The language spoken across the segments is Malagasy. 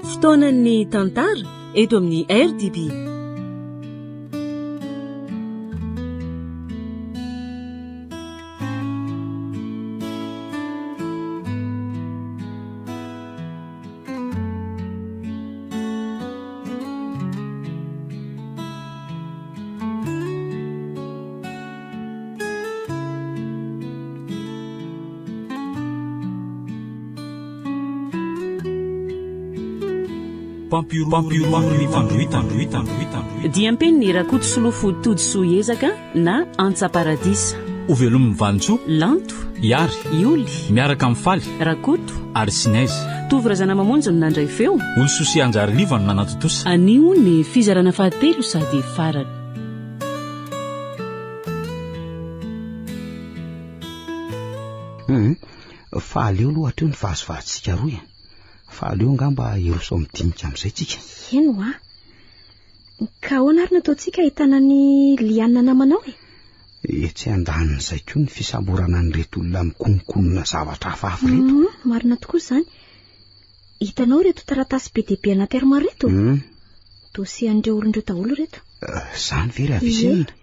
Fotoanan'ny tantara eto amin'ny RDB. Diampeny ny rakoto solofo todsoa ezaka na antsaparadisa ovelo mivanitso lanto iary ioly miaraka amin'ny faly rakoto ary sinaizy tovorazana mamonjy no nandray feo ony sosi anjary liva no nanatotosa anio ny fizarana fahatelo sady farany faly eo aloha hatreo ny vazovazotsika roa fa aleo ngamba iroso midimika amin'izay tsika eno ka ahoana ary nataontsika ahitana ny lianina namanao tsy andan'izay koa ny fisamborana nyreto olona mikononkonona zavatra hafahafa reto marina tokoa izany hitanao reto taratasy be dia be anaty armoire reto dosian'ireo olon'ireo daholo reto izany very avisenina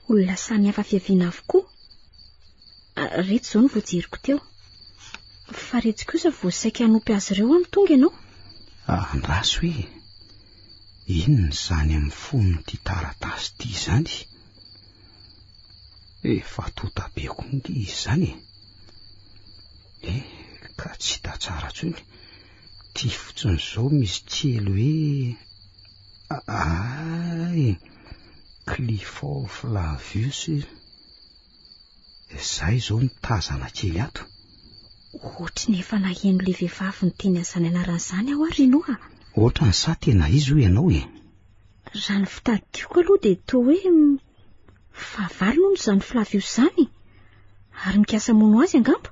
olona samy hafa fiaviana avokoa reto izao no voajeriko teo fa retsy kosa voasaika hanompi azy ireo amin'ny tonga ianao andraso hoe inona izany amin'ny fonony ty taratasy ty izany efa tota be konge izy izany ka tsy hita tsara tsony ty fotsiny izao misy tselo hoe Clifford Flavius izay izao ny tazana kely ato ohatra ny efa naheno le vehivavy ny teny azany anaran'izany aho ary inoa ohatra ny sa tena izy ho ianao raha ny fitadidioko aloha dia toa hoe fahavalo nono izany Flavius izany ary mikasa mono azy angamba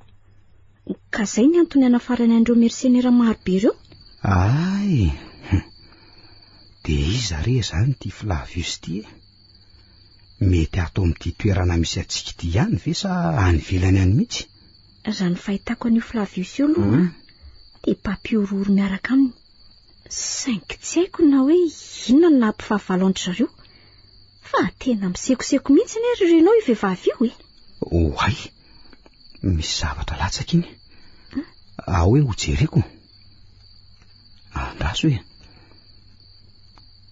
ka izay ny antony anafarany andreo mercenera marobe ireo dia iza re izany ty Flavius ty mety ato amin'ity toerana misy atsika ty ihany ve sa any velany any mihitsy raha ny fahitako an'io Flavius io aloha dia mpampiororo miaraka aminy saingy tsy haiko na hoe inona ny nampifahavalo andry zareo fa tena misekoseko mihitsy ny ry renao io vehivavy io oay misy zavatra latsaka iny hoe ho jereko andraso hoe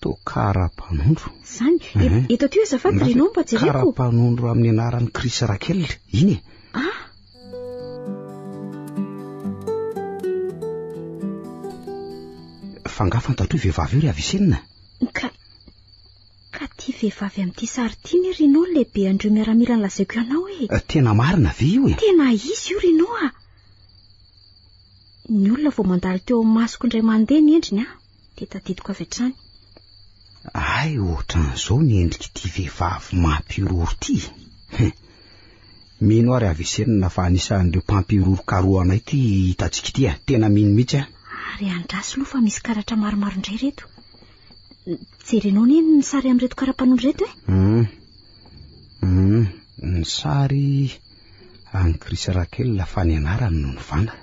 to kara-panondro izany eto tyo azafady renao mba jereko kara-panondro amin'ny anaran'ny Chris Raquel iny fangafantatro vehivavy io ry avisenina ka ty vehivavy amin'ity sary ty ny renao lehibe andreo miaramila ny lazaiko ianao tena marina ve io tena izy io renao ny olona vao mandalo teo amin'ny masoko indray mandeha ny endriny dia tadidiko avy hatrany ohatran'izao ny endriky ty vehivavy mampiroro ty mino ary avisenina fa anisan'ireo mpampiroro karoanay ty hitantsika ty tena mino mihitsy ary andraso aloha fa misy karatra maromaro indray reto jerenao ny ny sary amin'reto kara-panondro reto ny sary any Chris Raquel fa ny anarany no nivana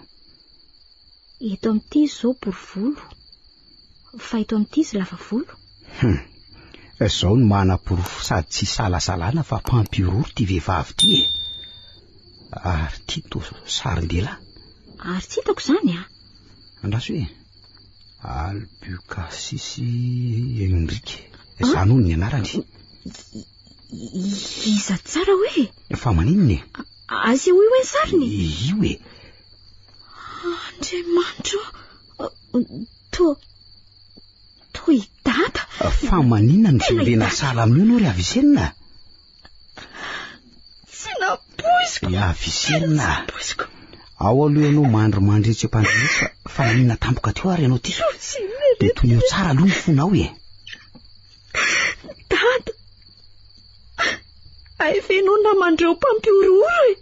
eto amin'ity izy izao borivolo fa eto amin'ity izy lava volo izao no manam-porofo sady tsy salasalana fa mpampiroro ty vehivavy ty ary ty to sarin-dehilahy ary tsy hitako izany andraso hoe Albucasis Henrique izany hono ny anarany iza tsara hoe fa maninony azy hoe ny sariny io Andriamanitra to idata fa maninona ny volena sala amin'io no ry avisenina tsy napoiziko avisenina ao aloha ianao mandromandretsy ampandraetsy fa maninona tampoka teo ary ianao ty dia toy eo tsara aloha ny fonao dada aevenao namandreo mpampiororo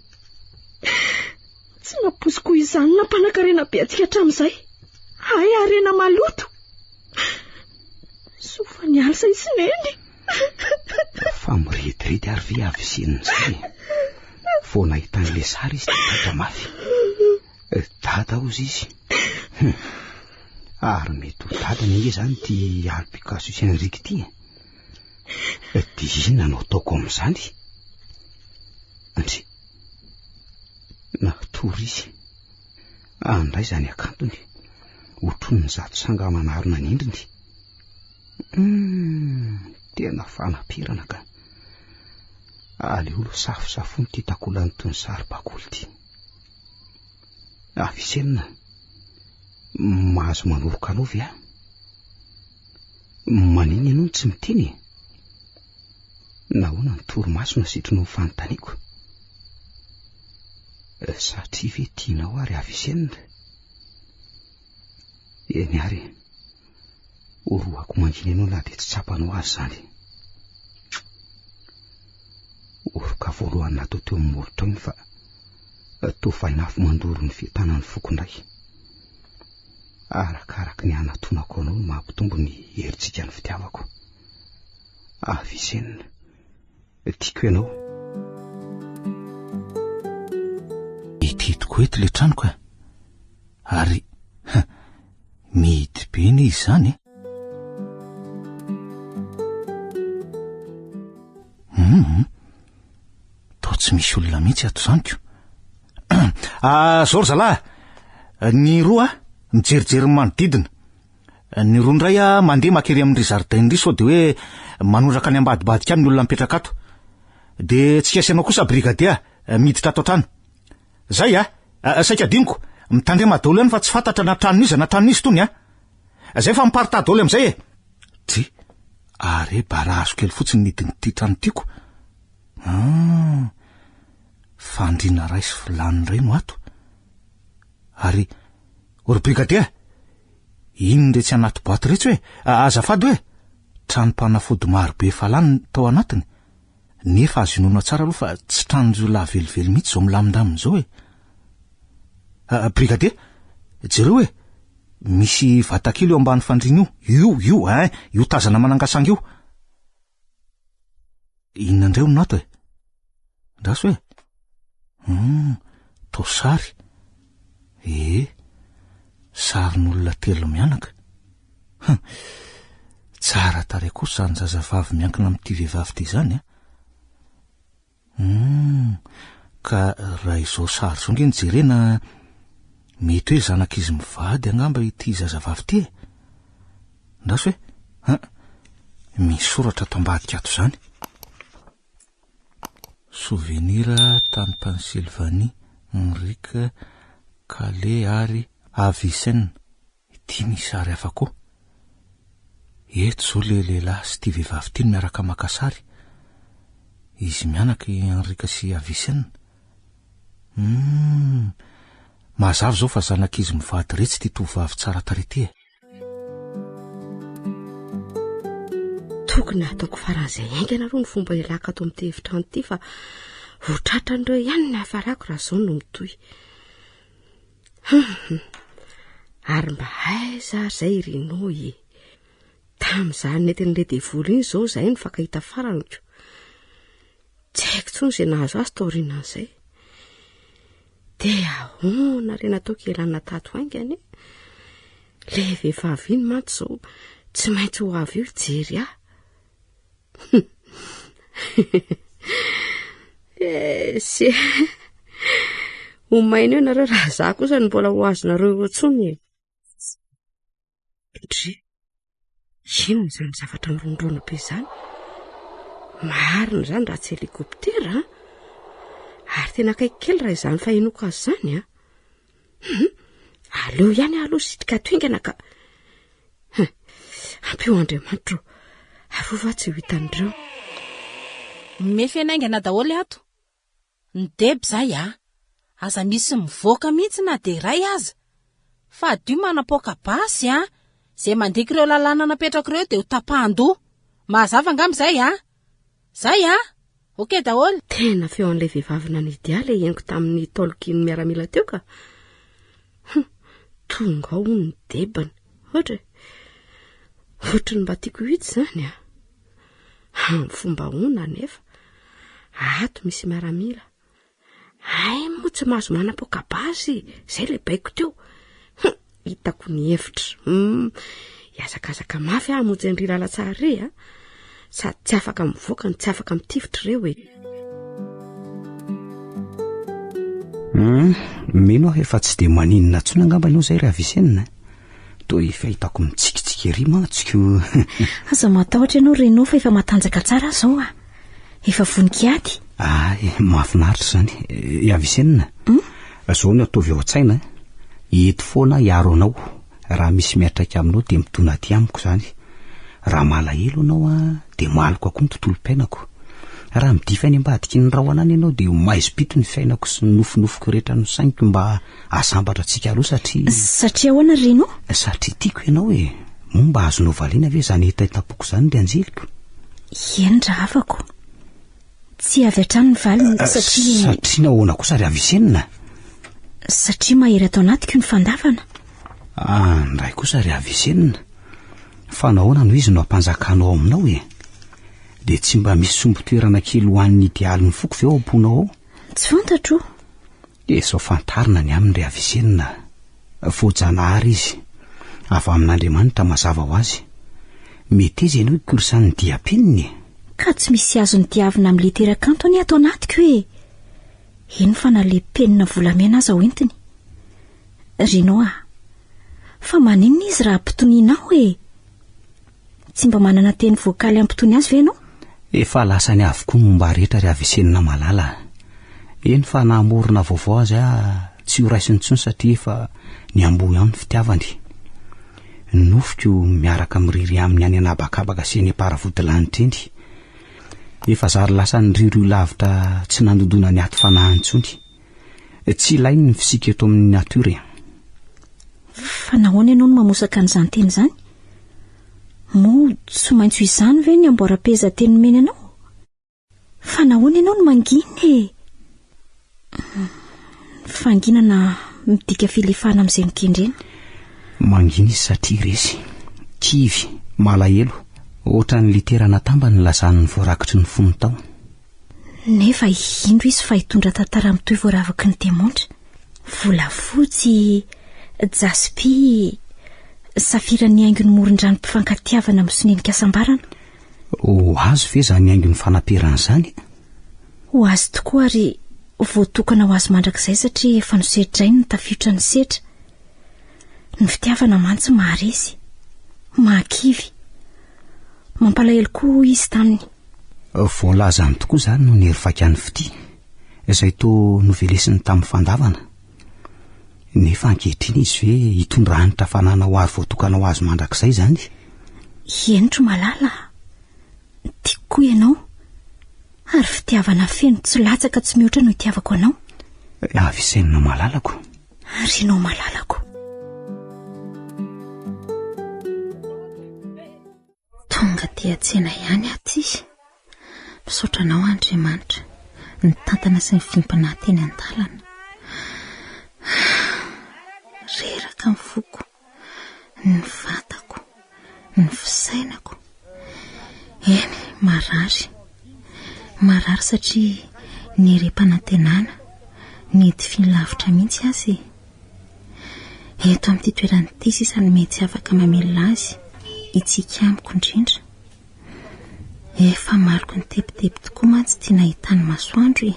tsy napoiziko izany nampanankarena be atsika hatramin'izay arena maloto sofa ny alsa isineny fa miretirety ary ve avisenina izay vao nahitan'le sary izy dada mafy dada ozy izy Ary mety ho dadany inge zany ty Albicas Henrik ty. Dia inona no ataoko amin'izany? Andry, natory izy. Andray zany akantony. Otrony ny zato sanga manarona ny endriny. Tena fanapirana ka. Aleolo safosafony ty takolany toy ny saribakoly ty. Avisenina, mahazo manoroka anao ve? Maniny ianao tsy miteny? Nahoana ny torimasona sitrony ny fanontaniako? Satria ve tianao ary Avisenina? Eny ary, oroako mangina ianao na dia tsy tsapanao azy zany. Oroka voalohany natao teo amin'ny molotra iny fa toa fainafo mandoro ny fitanany fokondray. Arakaraky ny anatonako anao no mampitombo ny herintsika ny fitiavako. Avisenina, tiako ianao. Ititiko eto le tranoko ary mihidy be ny izy zany. Tao tsy misy olona mihitsy ato zaniko. Zao ry zalahy, ny roa mijerijery manodidina. Ny roa ndray mandeha makery amin'ny zaridaina ry sao de hoe manondraka any ambadibadika any ny olona mipetraka ato. De tsy kasianao kosa brigadia miditra ato an-trano. Zay saika diniko mitandrema daholo ihany fa tsy fantatra na tranon'iza na tranon'izy tony zay fa miparita daholo amin'izay Ty, are bara azo kely fotsiny nidin'ity trano tiako. Fandriana ray sy vilany ray no ato. Ary ory brigadia, iny ndre tsy anaty boaty retsy hoe azafady hoe tranom-panafody marobe falany tao anatiny. Nefa azo inoana tsara aloha fa tsy tranonjolahy velively mihitsy zao milamindaminy zao brigadia, jereo hoe misy vatakely eo ambany fandriana io tazana manangasanga io. Inona indray no ato ndraso hoe tosary. Sarin'olona telo mianaka. Tsara tare kosa zany zazavavy miankina amin'ity vehivavy ty zany ka raha izao sary zao nge nijerena mety hoe zanak'izy mivady angamba ity zazavavy ty ndraso hoe misy soratra ato ambadika ato zany. Souvenir tany Pennsylvanie, Henrik Calais ary Avicenna. Ity misy sary hafa koa. Eto zao le lehilahy sy ty vehivavy ty miaraka maka sary. Izy mianaka Henrik sy Avicenna. Mazava zao fa zanak'izy mivady retsy ty tovavy tsara tarety. Tokony ataoko faran'izay haingana aloha ny fomba ilaka ato amin'ny tevitrano ity fa hotratrandreo ihany ny hafarako raha zao no mitoy. Ary mba aiza zay rinoy tamin'izany netin'le devoly iny zao zay ny fakahita faraniko. Tsy haiko tsony izay nahazo azy tao rinan'izay. Dia ahoana rena ataoko ialana tato haingany. Le vehivavy iny mantsy zao tsy maintsy ho avy io jery sy omaina eo nareo raha za kosa ny mbola ho azonareo tsony. Ino izany zavatra mirondrona be zany? Marina zany raha tsy helikoptera ary tena akaiky kely raha izany fa inoako azy zany aleo ihany aloha sitrika toingana ka ampio Andriamanitra arova tsy ho hitan'ireo. Mefenaingana daholo ato ny deby zay aza misy mivoaka mihitsy na de ray aza fa dio manapoka basy zay mandiky ireo lalàna napetraka ireo de ho tapahan-doha. Mazava angam'izay zay okey daholo. Tena feo an'ilay vehivavy nanidy le henoko tamin'ny tolokiny miaramila teo ka tonga ao ny debany ohatrany mba tiako hitsy zany amin'ny fomba ona nefa ato misy miaramila moa tsy mahazo manapoka basy zay le baiko teo. hitako ny hevitra. Iazakazaka mafy amonjy ny ry lalatsara re a, sady tsy afaka mivoaka ny tsy afaka mitifitra ireo e. Mino aho efa tsy de maninona tsony angamba ianao zay Ravisenina. Toa efa hitako mitsikitsika ery mantsiko. Aza matahotra ianao renao fa efa matanjaka tsara zao a. Efa voninkiady. Mahafinaritra zany. Ravisenina. Zao ny ataovy ao an-tsaina. Eto foana hiaro anao. Raha misy miatraika aminao de mitona aty amiko zany. Raha malahelo anao de maliko akoa ny tontolo-piainako. Raha midify any ambadiky ny rahoanany ianao de maizimpito ny fiainako sy nofinofiko rehetra no sainiko mba asambatra antsika aloha satria ahoana renao? Satria tiako ianao e. Mba azonao valiana ve zany itaitapoko zany de anjeliko? Eny dravako. Tsy avy hatrany ny valiny satria nahoana kosa Ravisenina? Satria mahery atao anatiko ny fandavana. Ndray kosa Ravisenina. Fa nahoana no izy no ampanjakanao aminao e? De tsy mba misy sombotoerana kely ho an'ny idealy ny foko ve ao amponao ao? Tsy fantatro. Sao fantarina ny aminy Ravisenina. Voajanahary izy. Avy amin'Andriamanitra mazava ho azy. Mety izy ianao ikorisan'ny diapeniny. Ka tsy misy azo ny diavina amin'ny litera-kanto ny ato anatiko e. Eny fa na le penina volamena aza ho entiny. Renao fa maninona izy raha ampitoninaho e? Tsy mba manana teny voakaly ampitony azy ve ianao? Efa lasany avokoa momba rehetra Ravisenina malala. Eny fa namorona vaovao azy tsy ho raisiny intsony satria efa niambo ihany ny fitiavany. Nofiko miaraka miriry amin'ny any anabakabaka sy ny paravodilany eny. Efa zary lasa ny ririo lavitra tsy nandondona ny aty fanahy intsony. Tsy ilainy ny fisika eto amin'ny natiora. Fa nahoana ianao no mamosaka an'izany teny zany? Mo tsy maintsy izany ve ny amboara-peza teny mena ianao? Fa nahoana ianao no mangina e? Fanginana midika filefana amin'izay mikendrena. Mangina izy satria resy, kivy, malahelo, ohatra ny litera natamba ny lazan'ny voarakitry ny fony tao. Nefa indro izy fa hitondra tantara mitoy voaravaky ny demontra. Volafotsy, jaspi, safira ny haingo ny moron-drano mpifankatiavana amin'ny sonenika sambarana. Ho azo ve zany haingo ny fanamperana zany? Ho azo tokoa ary voatokana ho azo mandrakizay satria efa nosetrainy ny tafiotra ny setra. Ny fitiavana mantsy maharesy, mahakivy, mampalahelo koa izy taminy. Voalazany tokoa zany no nerivakan'ny fity, izay to novelesiny tamin'ny fandavana. Nefa ankehitriny izy ve hitondra hanitra fanana ho azy voatokana ho azy mandrakizay zany? Henotro malala, tiako koa ianao, ary fitiavana feno tsy latsaka tsy mihoatra no itiavako anao. Ravisenina malalako. Renao malalako. Tonga dia tsena ihany aty. Misaotra anao Andriamanitra, ny tantana sy ny fimpana teny an-dalana. Reraka ny foko, ny vatako, ny fisainako. Eny, marary satria ny erem-panantenana, ny edifiny lavitra mihitsy azy. Eto amin'ity toerana ity sisa ny mety afaka mamelona azy, itsika amiko indrindra. Efa mariko ny tepitepy tokoa mantsy tia nahitany masoandro e.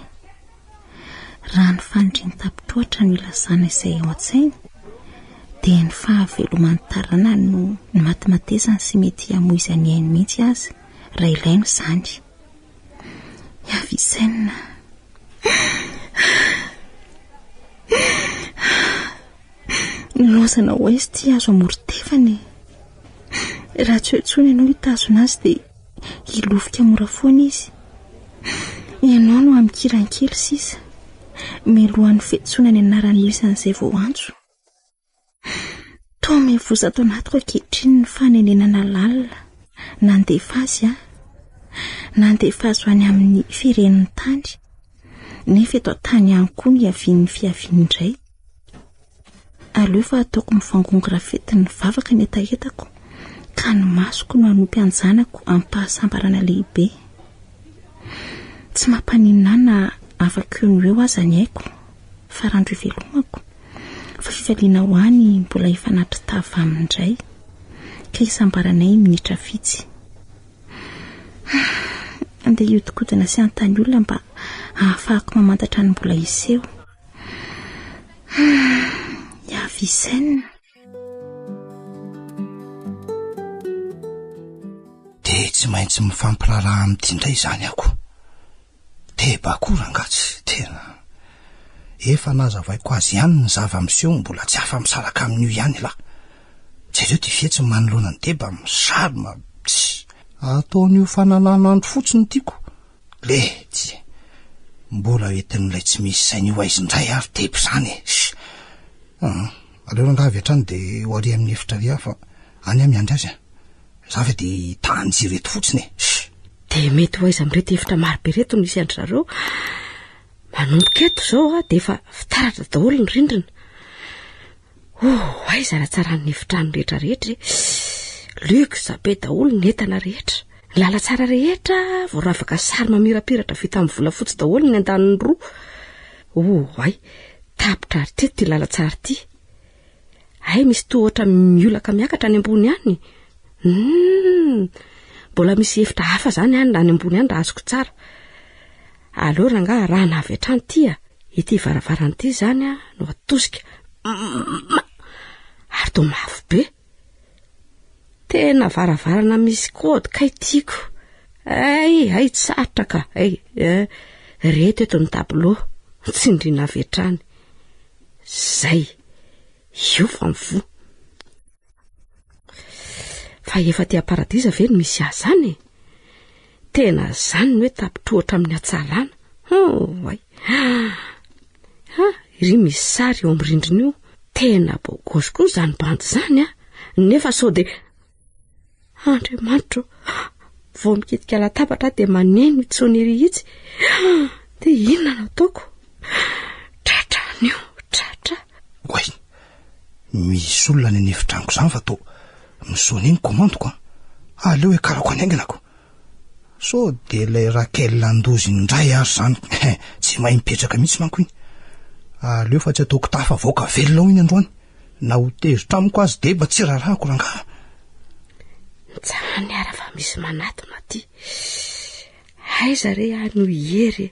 Raha ny fanindriny tapitroatra no ilazana izay ao an-tsainy, dia ny fahaveloman'ny tarana no ny matimatesany sy mety hamoiza ny ainy mihitsy azy raha ilainy izany. Ravisenina. Nilozana ho izy ty azo amorotefany. Raha tsy hoetsony ianao hitazona azy dia hilofika mora foana izy. Ianao no amikirankely sisa, milohan'ny fetsona ny anaran'ny misy an'izay vao antso. Toa mivoza ato anatiko ankehitriny ny fanenenana lalina, nandefa azy nandefa azy ho any amin'ny firen'ny tany, nefa eto tany ihany koa ny havian'ny fihaviany indray. Aleo fa ataoko mifangongo rafety ny vavaka ny etaetako, ka ny masoko no hanompi anjanako amin'ny fahasambarana lehibe. Tsy mampaninona na afaka eo ny eo aza ny haiko, fa randro ivelomako, fa fifaliana ho any mbola efanatry tava amindray ka isambaranay minitra fitsy. Andeha iodikodana sy antany olona mba ahafahako mamantatra ny mbola iseho. Iavisaina. De tsy maintsy mifampiraraha amity indray zany ako. Bakora angatsy tena. Efa nazavaiko azy ihany ny zava-miseho mbola tsy afa-misaraka amin'io ihany la. Jereo ty fietsy manoloana ny Teba misarima tsy ataon'io fanalana andro fotsiny tiako. Tsy mbola entin'ilay tsy misy sain'io aizindray ary Teba zany aleo rangaha avy hatrany de hoari amin'ny efitra ry hafa any amiandry azy zava de tanjy reto fotsiny de mety ho aiza am'reto efitra marobe reto nisy andry zareo manomboka eto zao de efa fitaratra daholo ny rindrina. Aiza raha tsara ny efitrano rehetrarehetra luxe be daholo ny entana rehetra, lala tsara rehetra voaravaka sary mamirapiratra vita amin'ny volafotsy daholo ny andaniny roa. Tapitra ary ty lala tsara ty. Misy tohatra miolaka miakatra any ambony any. Mbola misy efitra hafa zany any ambony any raha azoko tsara. Aleo rangaha raha navy hatrany ty ity varavarany ty zany no atosika. Ary to mafy be. Tena varavarana misy kody kay tiako. Tsarotra ka. Reto eto ny tableau. Tsindrina avy hatrany. Zay. Io fa mivo. Fa efa ty aparadisa ve no misy azy zany. Tena zany no hoe tapitrohatra amin'ny hatsarana. Iry misy sary eo amin'ny rindrina io. Tena bogosy zany bandy zany nefa sao de Andriamanitra vao mikitika latabatra de maneno itsony itsy. De inona no ataoko? Tratrany io, tratra. Misy olona ny efitrango zany fa to misony iny komandoko aleo ekarako anenginako. So de lay Rakel Landozy indray ary zany tsy mahay mipetraka mihitsy manko iny. Aleo fa tsy ataoko tafa voaka velona iny androany. Na ho tezitra amiko azy Deba tsy rarahako rangaha. Tsany ara fa misy manatona ty. Aiza re ano iery.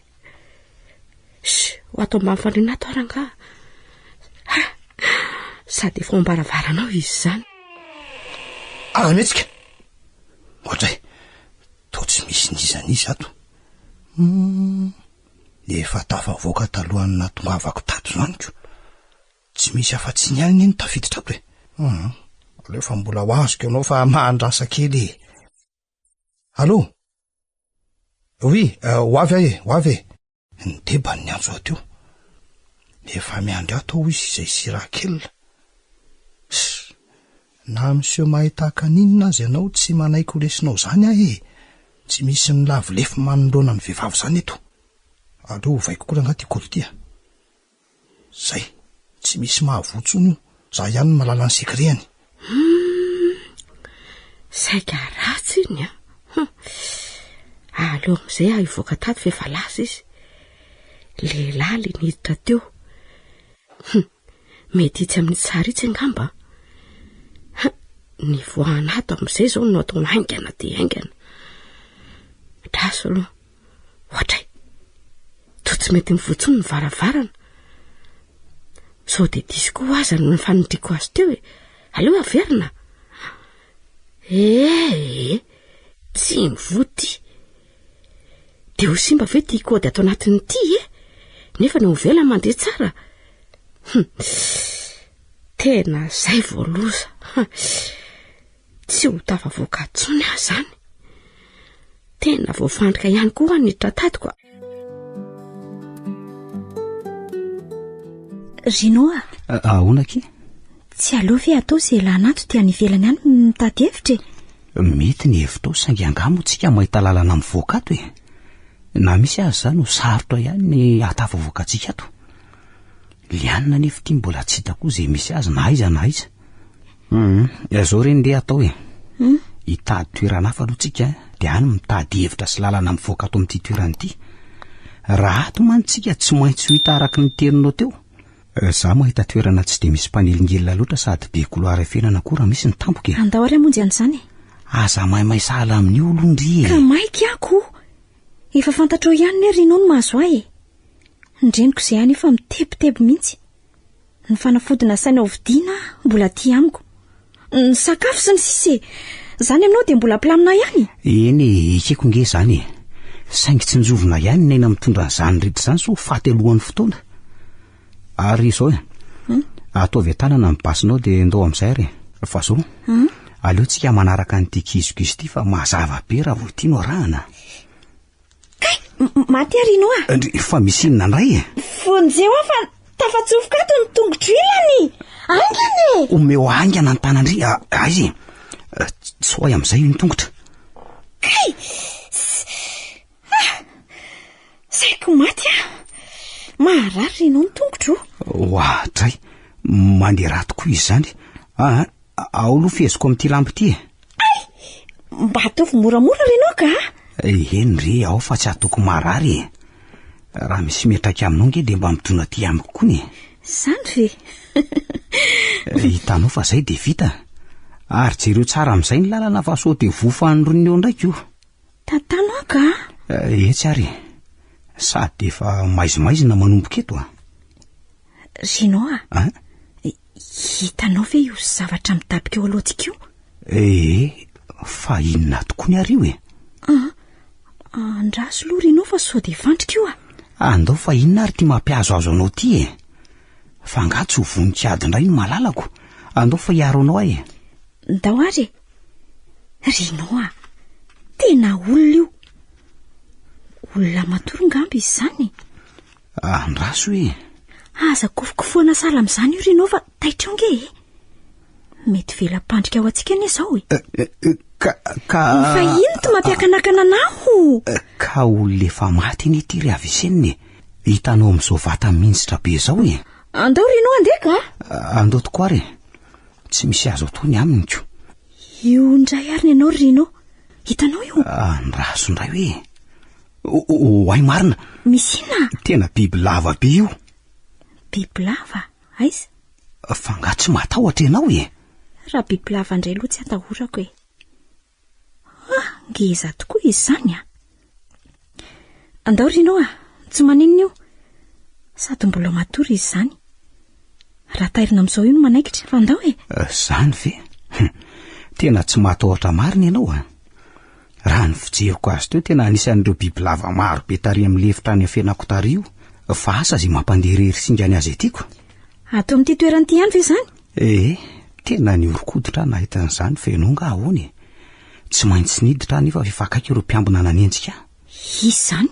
Ho atao mamifandrina ato rangaha. Sady efa ambaravarana izy zany. Metsika. Ohatray. To tsy misy nizanizy ato. Efa tafavoaka talohan'ny natongavako tato zany ko. Tsy misy afa-tsy niany iny tafiditra ato aleo fa mbola ho azoko ianao fa mahandrasa kely. Allô? Oui, ho avy. Ny Teba ny andro ato io. Efa miandry ato izy izay sy Rakel. Na monsieur mahita kaninina azy ianao tsy manaiko lesinao zany tsy misy ny lavolefy manoloana ny vehivavy zany eto. Aleo vaiko koa rangaha ty kodo ty Zay, tsy misy mahavotsony io. Za ihany malala ny sekreny. Saika ratsy iny aleo amizay ivoaka tato fa efa lasa izy. Lehilahy le niditra teo. Mety itsy amin'ny tsara itsy angamba. Ny voanato amizay zao no atao haingana de haingana. Draso aloha. Ohatray. To tsy mety mivotsony ny varavarana. Sao de disiko aza no fanindriko azy teo aleo averina. Tsy mivoty. De ho simba ve ty kody ato anatiny ty nefa no vela mandeha tsara. Tena zay voaloza. Tsy ho tafavoaka tsony azy zany. Tena voafandrika ihany koa ny tratatiko. Rinoa. Ahonaky? Tsy aleo ve atao zay lanato ty any ivelany any mitady hevitra. Mety ny hevitra saingy angamo tsika mahita lalana mivoaka ato na misy azy zany ho sarotra ihany ny atafavoaka atsika ato. Lianina nefa ty mbola tsy hitako zay misy azy na aiza. Zao reny ndeha atao hitady toerana hafa aloha tsika de any mitady hevitra sy lalana mivoaka ato amin'ity toerana ity. Raha ato mantsika tsy maintsy ho hita araka ny teninao teo. Zaho mahita toerana tsy de misy mpanelingilina loatra sady be koloara fiainana koa raha misy ny tampoka. Andao ary amonjy an'izany. Aza maimay sahala amin'ny olondry. Ka maika ako. Efa fantatrao ihany ny rinao no mahazo ahy. Ndreniko izay any efa mitebiteby mihitsy. Ny fanafodina saina ao vidiana mbola ty amiko. Ny sakafo sy ny sise. Zany aminao dia mbola pilamina ihany. Eny, ikeko nge zany. Saingy tsy njovona ihany ny aina mitondra an'izany rehetra izany so faty alohan'ny fotoana. Ary izao ataovy tanana ny basinao dia ndao amin'izay ary. Fa zao aleotsika manaraka nyity kizokizo ity fa mazava be raha vao tianao rahana. Kay, maty ary inao Fa misy inona ndray Fonjeo aho fa tafatsofoka ato ny tongotro ilany. Angany omeo angana ny tanandry. Aizy tsy hoay amin'izay io ny tongotra. Kay saiko maty maharary inao ny tongotro. Ohatray, mandeha raha tokoa izy zany. Ao aloha feziko amin'ity lampy ity. Mba ataovy moramora renao ka. Eny re, ao fa tsy ataoko marary. Raha misy metraka aminao nge dia mba mitona ty amiko koa ny. Zany ve? Hitanao fa zay dia vita. Ary jereo tsara amin'izay ny lalana fa sao dia vofan'ny roneo ndraiky io. Tantanao ka? Etsy ary. Sady efa maizimaizina manomboka eto. Rinao hitanao ve io zavatra mitapika eo alohantsika io? Fa inona tokoa ny ario Andraso loha rinao fa sao dia vantrika io Andao fa inona ary ty mampiazo azo anao ty Fa nga tsy ho voninkiady indray ny malalako. Andao fa hiaro anao ahy. Ndao ary rinao tena olona io. Olona matory ngamby izy zany. Andraso Aza kofokofoana sala amin'izany io rinao fa taitra nge. Mety velam-pandrika ao antsika anie zao Fa ino ty mampiakanakana anaho? Ka olona efa maty ny ity ry aviseniny. Hitanao amin'izao vata minsitra be zao Andao rinao andeha ka? Andao tokoa ary. Tsy misy azo atony aminy ko. Io ndray ary ianao rinao. Hitanao io? Andraso indray Hoay marina. Misy inona? Tena biby lava be io. Biby lava? Aiza? Fa nga tsy matahotra ianao Raha biby lava indray loha tsy atahorako ngeza tokoa izy zany Andao rinao tsy maninona io. Sady mbola matory izy zany. Raha tairina amin'izao io no manaikitra fa andao Zany ve? Tena tsy matahotra marina ianao Raha ny fijeriko azy teo tena anisan'ireo biby lava maro be tary amin'ny lefitra any afenako tary io. Fa asa zay mampandeha singany azy etiko. Ato amin'ity toerana ity ihany ve zany? Tena ny orokoditra nahita an'izany fa ianao nga ahoany. Tsy maintsy niditra nefa fifakaiky ireo mpiambina nanenjika. Izy zany?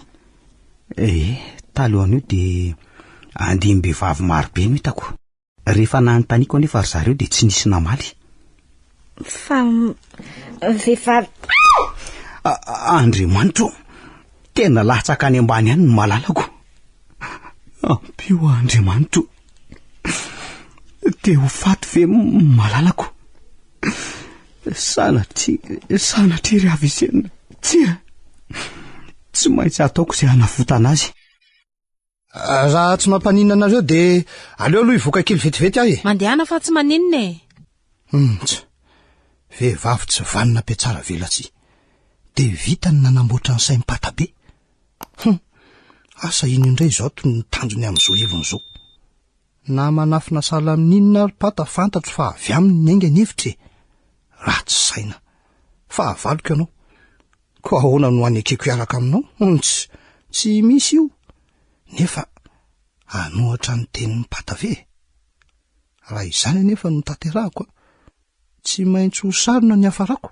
Talohan'io dia andiam-behivavy maro be no hitako. Rehefa nanontaniako anefa ry zareo dia tsy nisy namaly. Fa vehivavy Andriamanitro, tena latsaka any ambany ihany no malalako. Ampio Andriamanitro, te ho faty ve malalako. Sanatry ry avisenina. Tsy maintsy ataoko izay hanavotana azy. Raha tsy mampanina anareo dia aleo aloha hivoaka kely vetivety ahy. Mandehana fa tsy maninona Vehivavy tsy vanina be tsara velatsy. Dia vita ny nanamboatra ny saim-pata be. Asa ino indray izao toy ny tanjony amin'izao hevon'izao. Na manafina sala amin'inona ary pata fantatro fa avy aminy ny aingany hevitra ratsy saina. Fa avaloko ianao. Ko ahoana no anekeko iaraka aminao? Tsy misy io. Nefa anohatra ny tenin'ny pata ve? Raha izany anefa no tanterahako tsy maintsy ho sarona ny hafarako.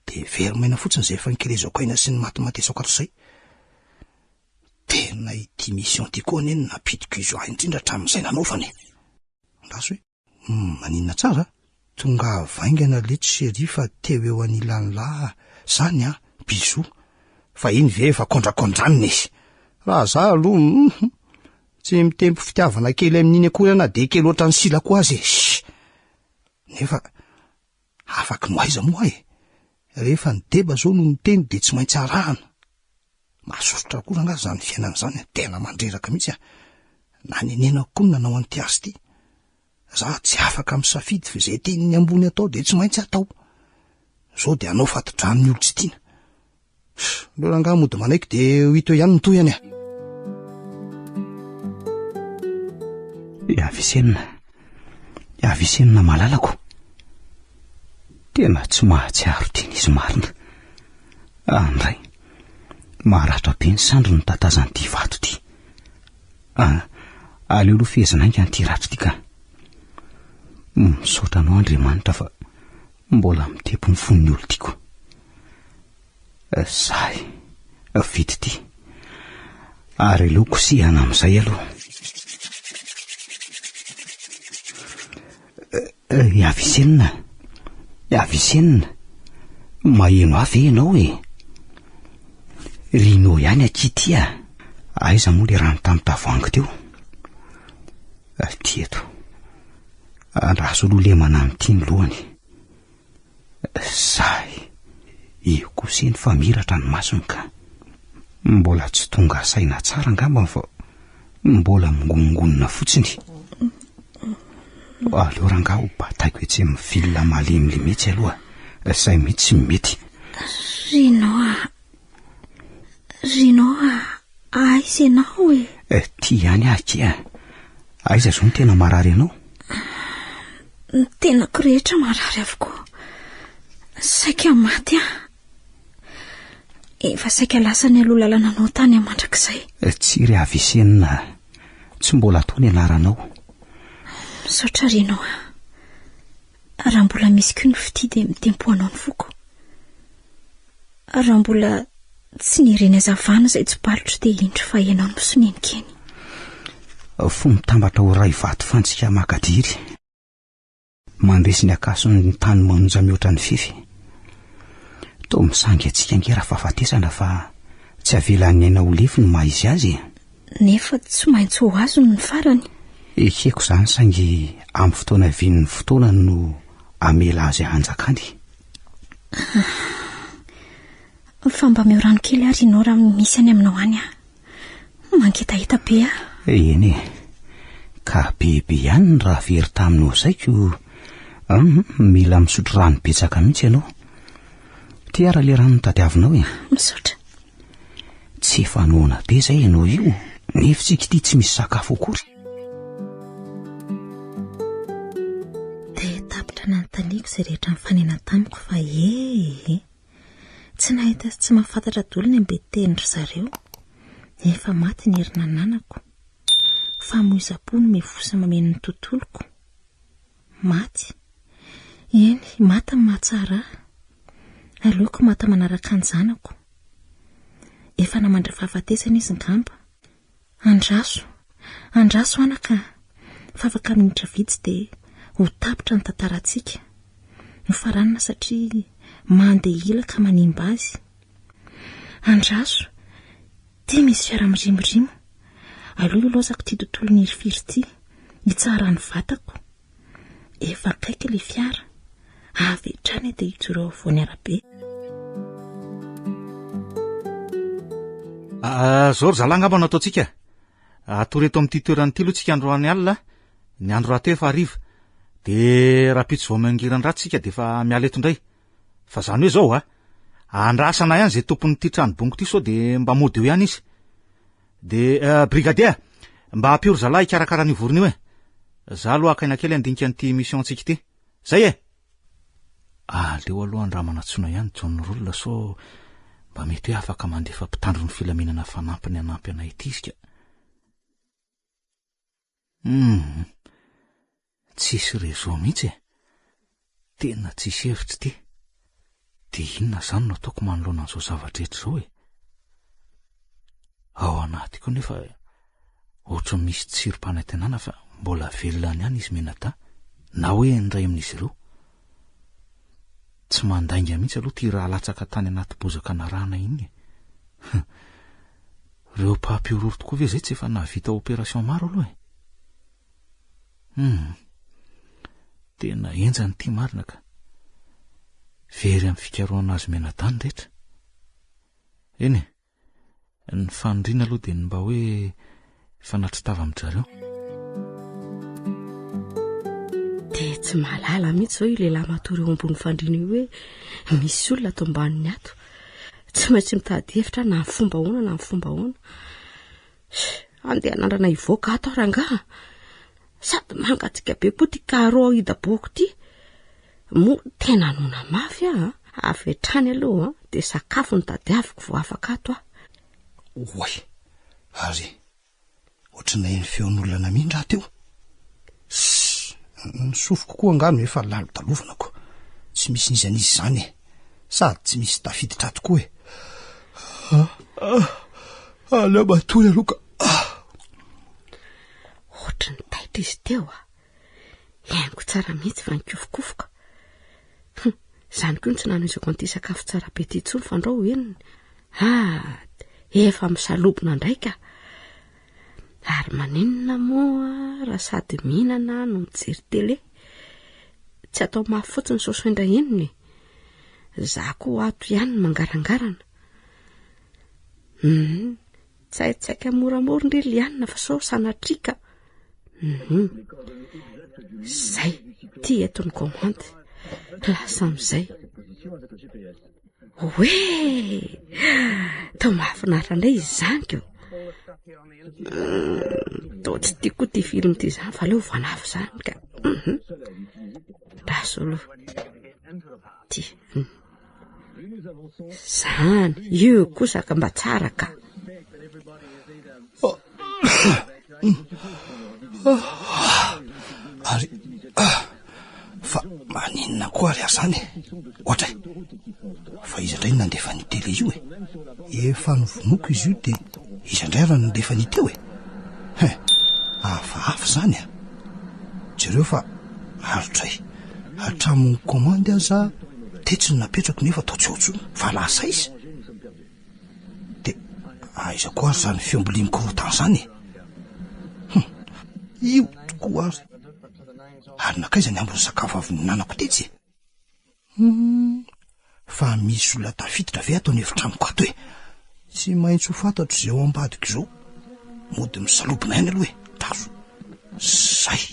Dia verimaina fotsiny izay efa nikelezako aina sy ny matimatesako atr'izay. Tena ity mission ty koa neny napitiko izo ahy indrindra hatramin'izay nanaovany. Raso maninona tsara? Tonga vaingana leto sery fa teo eo anilan'ny lahy zany biso. Fa iny ve efa kondrakondrany izy. Raha za aloha tsy mitempo fitiavana kely amin'iny akory ana dia kely oatra ny silako azy nefa afaky no aiza moa rehefa ny deba zao no miteny dia tsy maintsy arahana. Mahasosotra akory nga zany fiainana zany tena mandreraka mihitsy na nenenako koa nanao an'ity azy ity. Za tsy afaka misafidy fa izay teniny ambony atao de tsy maintsy atao. Zao de anao fatodrano ny olo tsy tiana. Leo rangaha mody manaiky de ho hito ihany ny toy any a. Avisenina malalako. Tena tsy mahatsiaro tiana izy marina. Andray, maharatra be ny sandro ny tatazan'ity vato ty. Aleo fehezanainga an'ity ratro ty ka. Misaotra anao Andriamanitra fa mbola mitepo ny fon'ny olo tiako. Zay, vity ty. Ary aleo kosehana amin'izay aloha. Avisenina, maheno avy ianao e. Rinao ihany akity a. Aiza moa le rano tamin'ny tavoahangy teo? Ty eto. Andraso aloha lemana amin'ity ny lohany. Zay, io koseny fa miratra ny masony ka. Mbola tsy tonga saina tsara angamba fa mbola mingongonona fotsiny. Aleo rangaha ho bataiko etsy mivilla malemily mihitsy aloha. Zay mihitsy tsy mety. Rinao aiza ianao e? Ty ihany akia. Aiza zao ny tena marary anao? Ny tenako rehetra marary avokoa. Saika maty efa saika lasa ny aloha lalananao tany amandrakizay. Tsy ry Avisenina, tsy mbola atao ny anaranao. Misaotra Rinao. Raha mbola misy koa ny fity de mitempo anao ny foko. Raha mbola tsy nireny azavana izay tsy balitro de indro fa ianao no sonenikeny. Fo mitambatra ho ray vato fantsika makadiry. Mandresy ny akasony ny tany manonja mihoatra ny fefy. Toa misangy atsika ngera fahafatesana fa tsy avelan'ny aina ho lefy ny maizy azy. Nefa tsy maintsy ho azo ny farany. Ekeko zany saingy amin'ny fotoana vin'ny fotoana no amela azy hanjakany. Fa mba miorano kely ary Rinao raha misy any aminao any mangitahita be a. Eny e, ka bebe ihany raha very taminao zaiko. Mila misotro rano betsaka mihitsy ianao. Tiara le rano tadiavinao e. Misaotra. Tsy efa noana be zay ianao io. Nefa tsika ity tsy misy sakafo akory. De tapitra nanontaniako izay rehetra mifanena tamiko fa tsy nahita sy tsy mahafantatra daholo ny ambetitenindry zareo. Efa maty ny herina nanako. Famoiza-po no mivosa mameno ny tontoloko. Maty. Eny, maty ny mahatsara. Aleoko maty manaraka ny zanako. Efa namandra fahafatesana izy ngamba. Andraso anaka. Fa afaka minitra vitsy de ho tapitra ny tantarantsika. Ho faranana satria mandeha ila ka manimba azy. Andraso. Ty misy fiara mirimorimo. Aleo lozako ty tontolo ny irifiry ty. Hitsara ny vatako. Efa akaiky le fiara. Avy hatrany de hijoro voany arabe. Zao ry zalahy ngamba nataotsika. Atoreto amin'ity toerany ity aloha tsika androany alina. Ny andro raha teo efa hariva. De raha pitsy vao mangirany ratsika de efa miala eto indray. Fa zany hoe zao andrasana ihany zay tompon'ny ity trano bongo ity so de mba mody eo ihany izy. De brigadier, mba ampioro zalahy ikarakara ny vorona io e. Za aloha akaina kely andinika an'ity mission antsika ity. Zay e. Aleo aloha andra manatsona ihany John Rolla so mba mety hoe afaka mandefa mpitandro ny filaminana fanampiny anampy anay ity izy ka. Tsisy rezo mihitsy e. Tena tsisy hevitsy ty. De inona zany no ataoko manoloana an'izao zavatra zao e. Ao anatiko nefa ohatry misy tsirom-panantenana fa mbola velona ihany izy menata. Na hoe indray amin'izy ireo. Tsy mandainga mihitsy aloha ty raha latsaka tany anaty bozaka narana iny e. Reo mpampiororo tokoa ve zay tsy efa navita opération maro aloha e. Tena enjany ty marina ka. Very amin'ny fikaroana azy menatany rehetra. Eny, ny fanondrina aloha de mba hoe fa natritava amin'jareo de tsy mahalala mihitsy zao io lehilahy matory eo ambony fandrina io hoe misy olona ato ambaniny ato, tsy maintsy mitady hevitra na ny fomba hoana na ny fomba hoana. Andeha nandrana ivoaka ato rangaha, sady mangatsika be koa ty karo hidaboko ty, mo tena nona mafy avy trany aloha de sakafo ny tadiaviko vo afaka ato Oay, ary ohatrana eny feon'olona namindra teo. Nisofoko koa angano efa lalo talovanako. Tsy misy nizy an'izy zany sady tsy misy tafiditra tokoa ala matory aloka. Ohatrany taitra izy teo Iaingo tsara mihitsy fa nikofokofoka. Zany koa tsy nanoizako an'ity sakafo tsara be ty intsony fandrao eniny. Efa misalobona ndraika. Ary maninona moa raha sady mihinana no mijery tele. Tsy atao mafy fotsiny sosoindra eniny. Za koa ato ihany mangarangarana. Tsaitsaika moramorindry lianina fa sao sanatrika. Zay, ty eto ny komandy. Lasa am'izay. Oe! Tao mahafinaritra indray izy zany keo. Tao tsy tiako ty film ty zany fa leo vanafo zany ka. Raso aloha. Ty. Zany, io kosa ka mba tsara ka. Ary fa maninona koa ary azany ohatra fa izy indray nandefa ny tele io efa novonoko izy io de izy indray raha nandefa ny teo hafahafa zany jereo fa arotray hatramin'ny komandy aza tetsy ny napetrako nefa atao tsy otsony fa lasa izy de aiza koa ary zany fiombolimikorotan zany io tokoa ary nakaiza ny ambony sakafo avy nanako tetsy fa misy olona tafiditra ve atao ny evitramiko ato tsy maintsy ho fantatro zay ao ambadiko izao mody misalobona ainy aloha tazo zay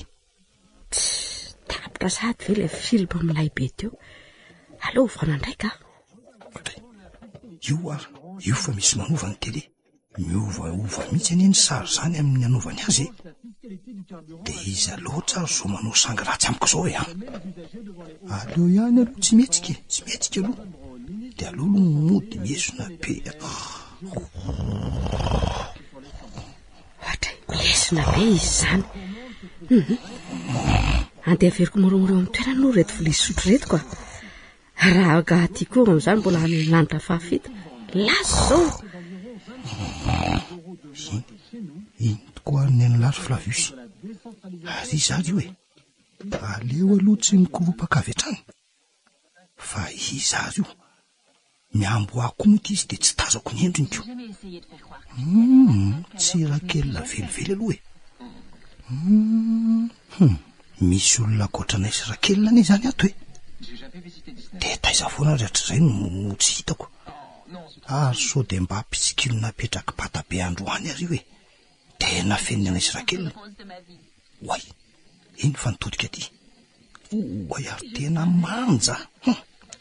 tapitra sady ve le filma milay be teo. Aleo vana ndraika io ary io fa misy manova ny tele miovaova mihitsy aneny sary zany amin'ny anovany azy de iza loatra ary zo manao sangy ratsy amiko zao aleo ihany aloha tsy mihetsika aloha de aleo aloha mody miezona be Hatray miezona be izy zany. Andeha averiko moramora amin'ny toerana aloha reto vilia sotro reto ka. Raha gaty koa amin'izany mbola lanitra fahafita laso zao. Iny tokoa ary ny anylary Flavius ary izary io aleo aloha tsy mikoropaka avy hatrany fa izary io miambo ako moty izy de tsy tazako ny endriniko tsy rakelina velively aloha misy olona koatranay sy rakelina ane zany ato de taiza foana rehetra zay no tsy hitako ary so de mba pitsikilo napetraka pata be androany ary io tena feniny anay sy rakelina oay iny fa nitodika ty oay ary tena manja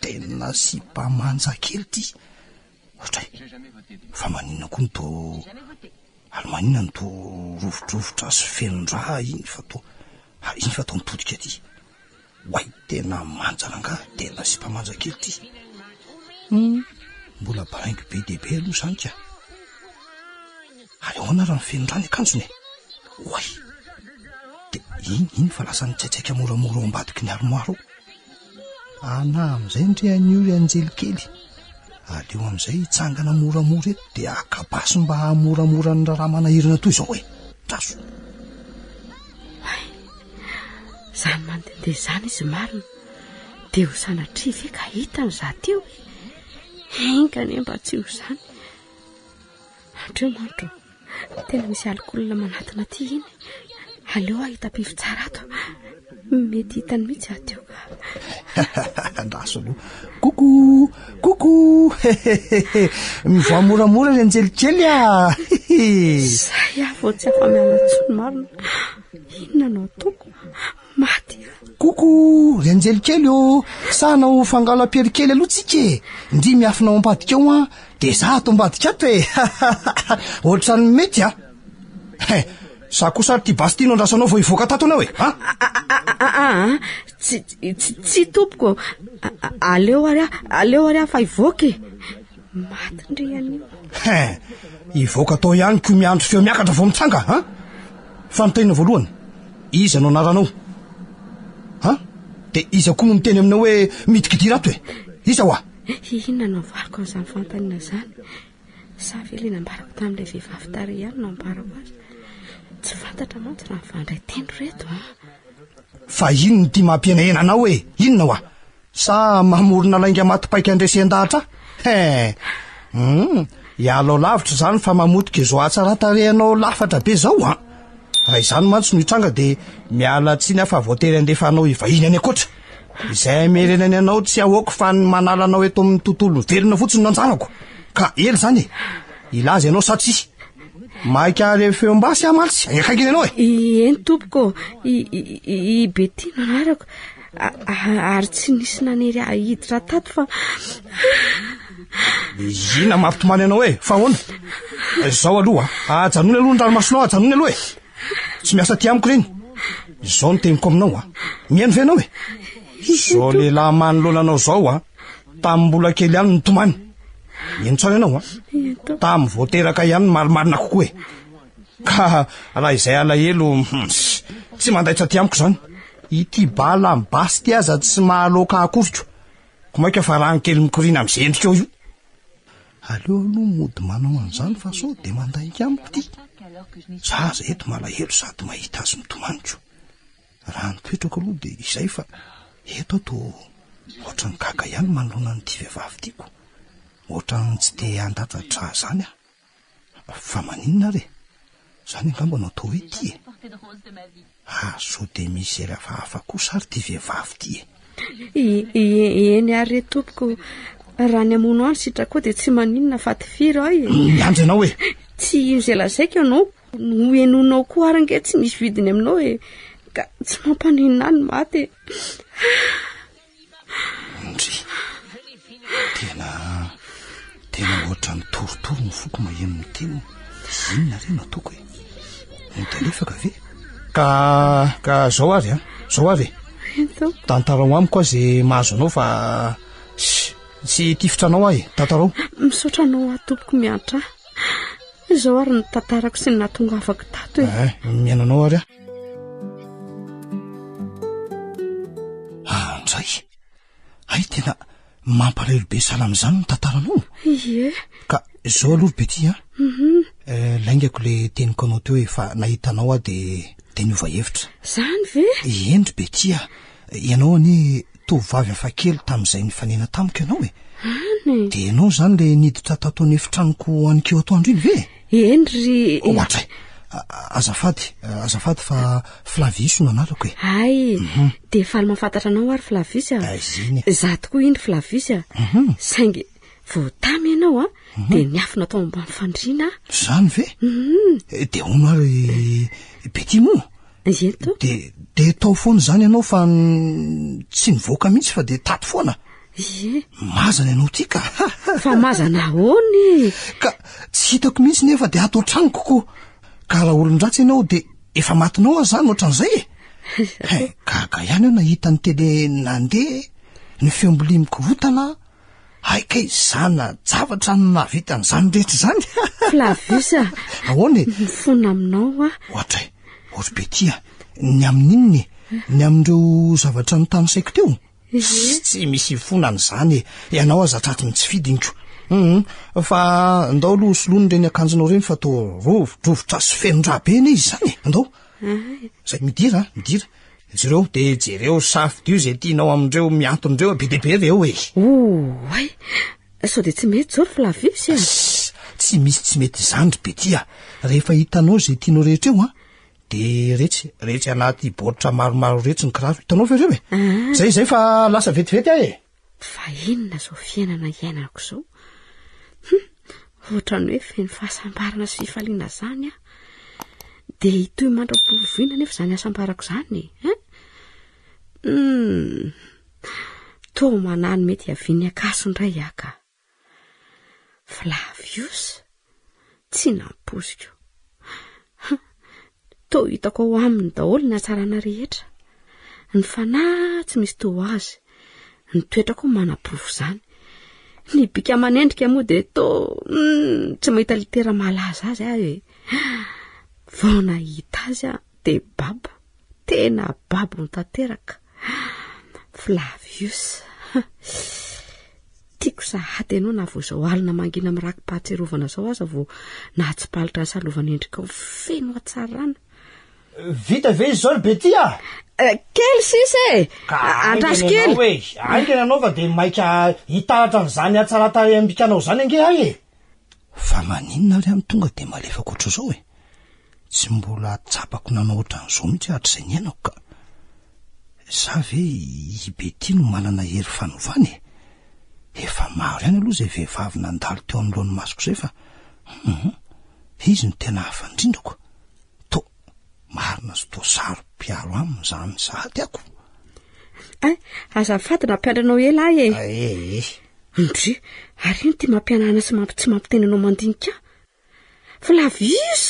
tena sy mpamanja kely ty otray fa maninona koa nyto ary maninona nyto rovodrovotra sy fenondraha iny fa to nitodika ty oay tena manja ranga tena sy mpamanja kely ty mbola baraingy be dehibe aloha zany ka ary ahoana raha mifenondrany akanjony oay de iny fa lasa nitsaitsaika moramora ao ambadiky ny armoaro ana am'izay ndre aniory anjely kely aleo am'izay hitsangana moramora eto de akabaso mba hamoramora ny raha manahirana toy izao traso zany mandendeha zany izy marina de ho sanatria ve ka hitany za teo engane mba tsy ho zany andreo manotro tena misy alikoolina manatina ty iny aleo ahita-pivy tsara ato mety hitany mihitsy ateo andraso aloha koko mivoamoramora ry anjelikely zay iavo tsy afa-mialatsony marina, inona no ataoko? Maty koko ry anjelikely o, sanao fangala-perikely aloha tsika e, ndry miafinao ambadika ao a de za ato ambadika ato e. Ohatrany mety a sa kosa ty basy ty no andrasanao vao ivoaka tato anao e tsy tompoko, aleo ary afa ivoaka e, maty ndry anio. Ivoaka tao ihany ko miandro feo miakatra vao mitsanga fanontaniana voalohany, iza no anaranao de iza koa no miteny aminao hoe midikidira ato e, iza hoa? Inona no avariko an'izany fanontaniana zany? Sa ve le nambarako tamin'ilay vehivavy tary ihany no ambarako azy? Tsy fantatra mantsy raha nivandray teny reto fa inony ty mampienahena anao e, inona hoa? Sa mamorona lainga matipaika andresen-dahatra ialao lavitra zany fa mamotika izao atsaratarehanao lafatra be zao raha izany mantsy no hitranga de miala tsiny afa voatery andefanao ivahiny any akoatra, izay merenany anao tsy ahoako fa ny manala anao eto amin'ny tontolo velona fotsiny no anjanako ka ely zany e, ilaza ianao satria maika re feom-basy amaltsy akaikiny ianao e. Eny tompoko, i Betty no anarako ary tsy nisy nanery ahiditra tato fa ina mampitomany anao e, fa hoana zao aloha ajanony aloha ny ranomasonao, ajanony aloha e, tsy miasa ty amiko reny, zao no teniko aminao mihaino venao e, zao lehilahy manoloananao zao tamin'ny mbola kely ihany nitomany, inontsany ianao tamin'ny voateraka ihany marimarina kokoa e, ka raha izay alahelo tsy mandaitra ty amiko zany, ity bala mbasy ty aza tsy mahaloka akoriko ko maika fa raha nkely mikorina amin'izay endrika eo io. Aleo aloha mody manao an'izany fa sao de mandaika amiko ty, zaza eto malahelo sady mahita azy mitomaniko, raha nipetrako aloha de izay fa eto ato ohatra ny gaga ihany manoloana n'ity vehivavy tiako, ohatra ny tsy te andadatra zany fa maninona re zany angamba no atao hoe ty e, so de misy ery hafahafa kosa ary ty vehivavy ty e. Eny ary tompoko, raha ny amono any sitra koa de tsy maninona fa ty firy e. Miandry anao e, tsy izay lazaiko ianao no enonao koa ary nge tsy misy vidiny aminao e, ka tsy mampaninona any maty e. Ndry tena ohatra ny torotoro ny foko maheno miteny, inona re no ataoko e, de alefaka ve ka zao ary zao ary tantarao amiko azy mahazo anao fa tsy tifitranao ahy tantarao misaotra anao atompoko miantra zao ary ny tantarako sy ny nahatonga afaka tato e. Miainanao ary ndray ay tena mampalahelo be sahala amin'izany ny tantaranao ka zao aloha Betty laingako le teniko anao teo efa nahitanao de niova hevitra zany ve? Endry Betty ianao anie tovavy hafakely tamin'izay nifanena tamiko ianao e, de ianao zany le niditra tato ny efitranoko anikeo atoandro iny ve? Endry ohatra azafady fa Flavius no anarako e. Ay de faly mahafantatra anao ary Flavius za tokoa iny Flavius saingy vao tamy ianao de niafina tao ambany fandriana zany ve? De ono ary Betty mo de tao foana zany ianao fa tsy nivoaka mihitsy fa de tato foana mazana ianao ty ka fa mazana ahoany ka tsy hitako mihitsy nefa de ato an-trano kokoa, ka raha olon-dratsy ianao de efa matinao azy zany ohatran'izay e. Gaga ihany eo nahita ny tele nandeha ny feomboli mikorotana haikay zana zavatra no navita n'izany rehetra zany. Flavius ahoana e mifona aminao ohatra Betty ny amin'inony ny amin'ireo zavatra ny tany saiko teo tsy misy fonany zany e, ianao azatraty mitsifidiniko fa ndao aloha solony reny akanjonao reny fa to rovodrovotra sy fenondraha be eny izy zany andao zay midira jereo de jereo safidio zay tianao amindreo mianton'ireo be deabe reo e. Ay sao de tsy mety zao Flavius tsy misy tsy mety zandry Betty rehefa hitanao zay tianao rehetra eo de retsy anaty baoritra maromaro retsy ny kiraro hitanao ve reo e, zay fa lasa vetivety e. Fa inona zao fiainana iainako zao ohatra ny hoe feny fahasambarana sy fifaliana zany dia itoy mandra-poroviana nefa izany asam-barako izany to manano mety aviany akasondray aka Flavius tsy nampoziko to hitako ao aminy daholo ny atsarana rehetra ny fanahy tsy misy to azy ny toetrako manapovo izany ny bika manendrika moa dia to tsy mahita litera malaza azy ahy vao nahita azy dia babo tena babo notanteraka Flavius tiako sahady ianao na vao izao alina mangina miraky-pahatserovana izao aza vao nahatsipalitra salovana endrika feno atsarana vita ve izy zao Betia kely sisa andraso kely hoe aingana anao fa dia maika hitaratra n'izany atsaratary ambikanao izany ange ahy fa maninona ary amin'ny tonga dia malefaka oatra izao tsy mbola tsapako nanao ohatran'izao mihitsy hatr'izay ny ainako ka za ve i Betia no manana hery fanovany efa maro ihany aloha izay vehivavy nandalo teo amin'lohan'ny masoko izay fa izy no tena hafa indrindrako to marina sy to saro-piaro aminy izany sahady ako azafady nampiandranao ela ndry ary iny ty mampianana tsy mampiteny anao mandinika Flavius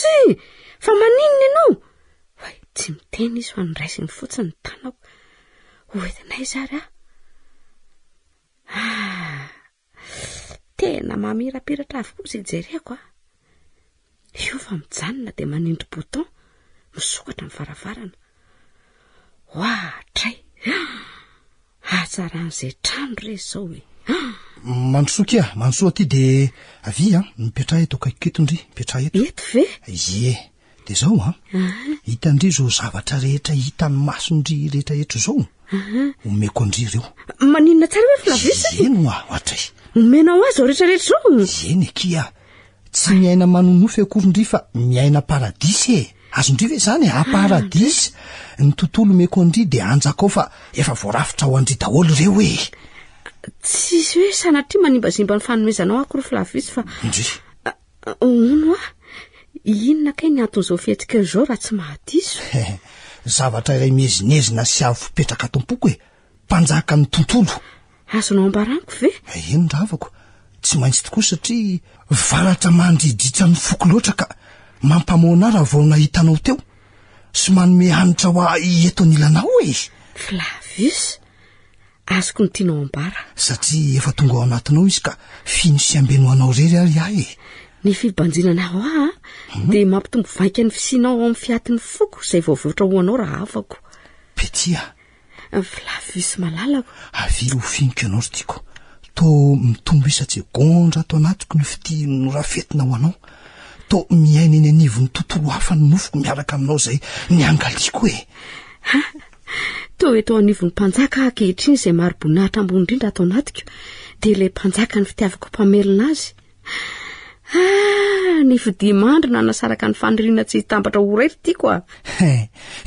fa maninona ianao tsy miteny izy fa niraisiny fotsiny ny tanako hoentinay zary tena mamirapiratra avokoa izay jereko io fa mijanona dia manindry bouton misokatra ny varavarana hoatray atsaran'izay trano re zao Mansokia aty dia avy mipetraha eto akaiketondry mipetraha eto ve dia zao hitandry zao zavatra rehetra hitan'ny masondry rehetrarehetra zao omeko andry ireo maninona tsara hoe Flavius eno ohatray omenao azy ao rehetrarehetra zao eny kia tsy miaina manonofy akorindry fa miaina paradisy azondry ve zany paradisy ny tontolo omeko andry dia anjakao fa efa voarafitra ao andry daholo ireo tsisy hoe sanatria manimbazimba ny fanomezanao akory Flavius fa ndry ono inona kay ny anton'izao fihetsika izao raha tsy mahadiso zavatra iray mezinezina sy avo fipetraka tompoko mpanjaka ny tontolo azonao ambaraniko ve eny ravako tsy maintsy tokoa satria varatra mandridritra ny foko loatra ka mampamoana raha vao nahitanao teo sy manome hanitra ho eto nilanao Flavius azoko ny tianao ambara satria efa tonga ao anatinao izy ka fino sy ambeno anao rery ary ahy ny fibanjinana ho dia mampitombo vaika ny fisianao ao amin'ny fiatin'ny foko izay vaovoatra ho anao raha afako Betia Flavius malalako avily ho finiko ianao ry tiako to mitombo isatsia gondra ato anatiko ny fity norafetina ho anao to miaina eny anivon'ny tontolo hafa ny nofoko miaraka aminao izay ny angaliako to eto anivon'ny mpanjaka ankehitriny izay maro boninahitra ambony indrindra ato anatiko dia ilay mpanjaka ny fitiavako mpamelona azy ny fidimandrina nasaraka ny faniriana tsy hitambatra horery tiako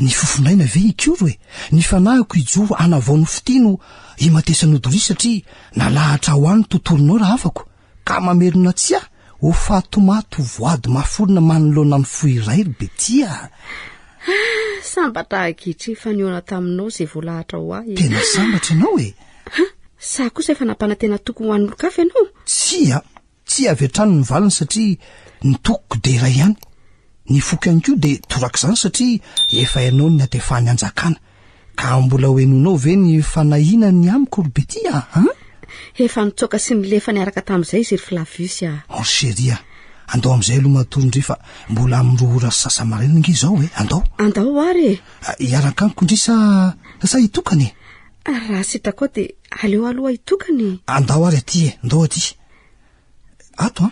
ny fofonaina ve ikoro ny fanahiko ijoro anavao ny fitino imatesan'odori satria nalahatra ho any tontolonao raha afako ka mamelona tsy ho fatomato voady mafolona manoloana ny fo iray ry Betia sambatra ankehitriny fanehoana taminao izay voalahatra ho ahy tena sambatra ianao sa kosa efa nampanantena toko ho an'ny olokafy ianao tsy avy hatrano ny valiny satria ny tokoko dia iray ihany ny foko ihany koa dia toraka izany satria efa ianao ny atefany anjakana ka mbola hoenonao ve ny fanahiana ny amiko ry Betia efa nitsoaka sy milefa niaraka tamin'izay izy ry Flavius seria andao amin'izay aloha matory fa mbola amin'roa ora sasamarenina nge izao andao ary hiaraka amiko indry sa hitokany raha sitrako ao dia aleo aloha hitokany andao ary andao aty ato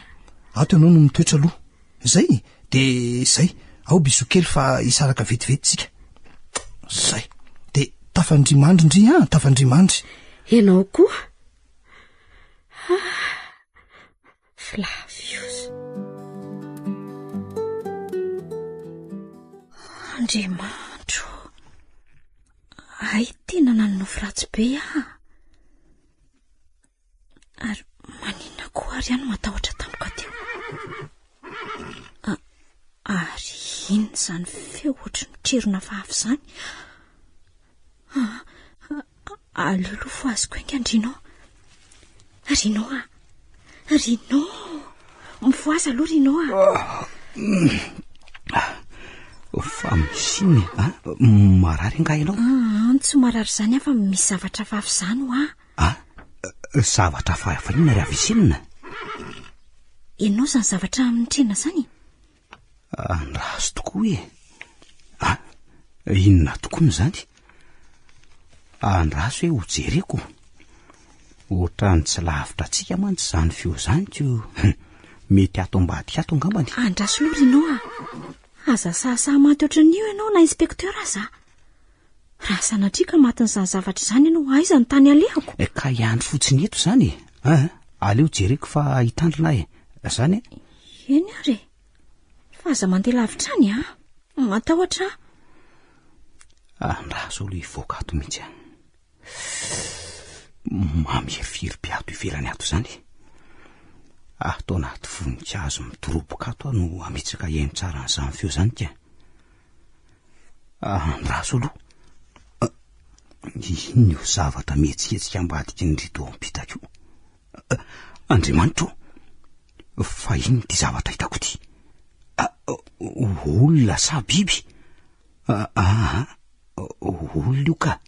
ianao no mitoetra aloha zay dia zay ao biso kely fa hisaraka vetivety tsika zay dia tafandrimandry indry tafandrimandry ianao koa Flavius Andriamanitro ay tena nanonofo ratsy be ary maninona koa ary ihany matahotra tampoka teo ary inona inon'izany feo ohatry nytrerona fahafy izany. Aleolofo azoko enga Rinao. Rinao Rinao, mivoaza aloha Rinao fa misiny marary nga ianao? Tsy marary izany fa misy zavatra fahafy izany ho zavatra fahafanina ry avisinina. Ianao zany zavatra mitrena zany? Andraso tokoa inona tokoa no zany? Andraso hoe hojereko ohatrany tsy lavitra atsika mantsy zany feo zany ko mety ato ambadika ato angambany. Andraso aloha Rinao aza sahasaha maty ohatran'io ianao na inspekteur aza. Raha sanatrika matin'izany zavatra izany ianao aiza ny tany alehako? Ka iandro fotsiny eto zany aleo jereko fa hitandrina zany eny ary fa aza mandeha lavitra any matahotra. Andraso aloha ivoaka ato mihitsy mamefiribe ato ivelany ato zany. Ato anaty voninkazo midoroboka ato no ametsaka iaino tsara n'izany feo zany ka. Andraso aloha ino io zavatra mihetsihetsika ambadiky ny rido ampitako. Andriamanitro, fa ino ty zavatra hitako ty? Olona sa biby? Olona io ka.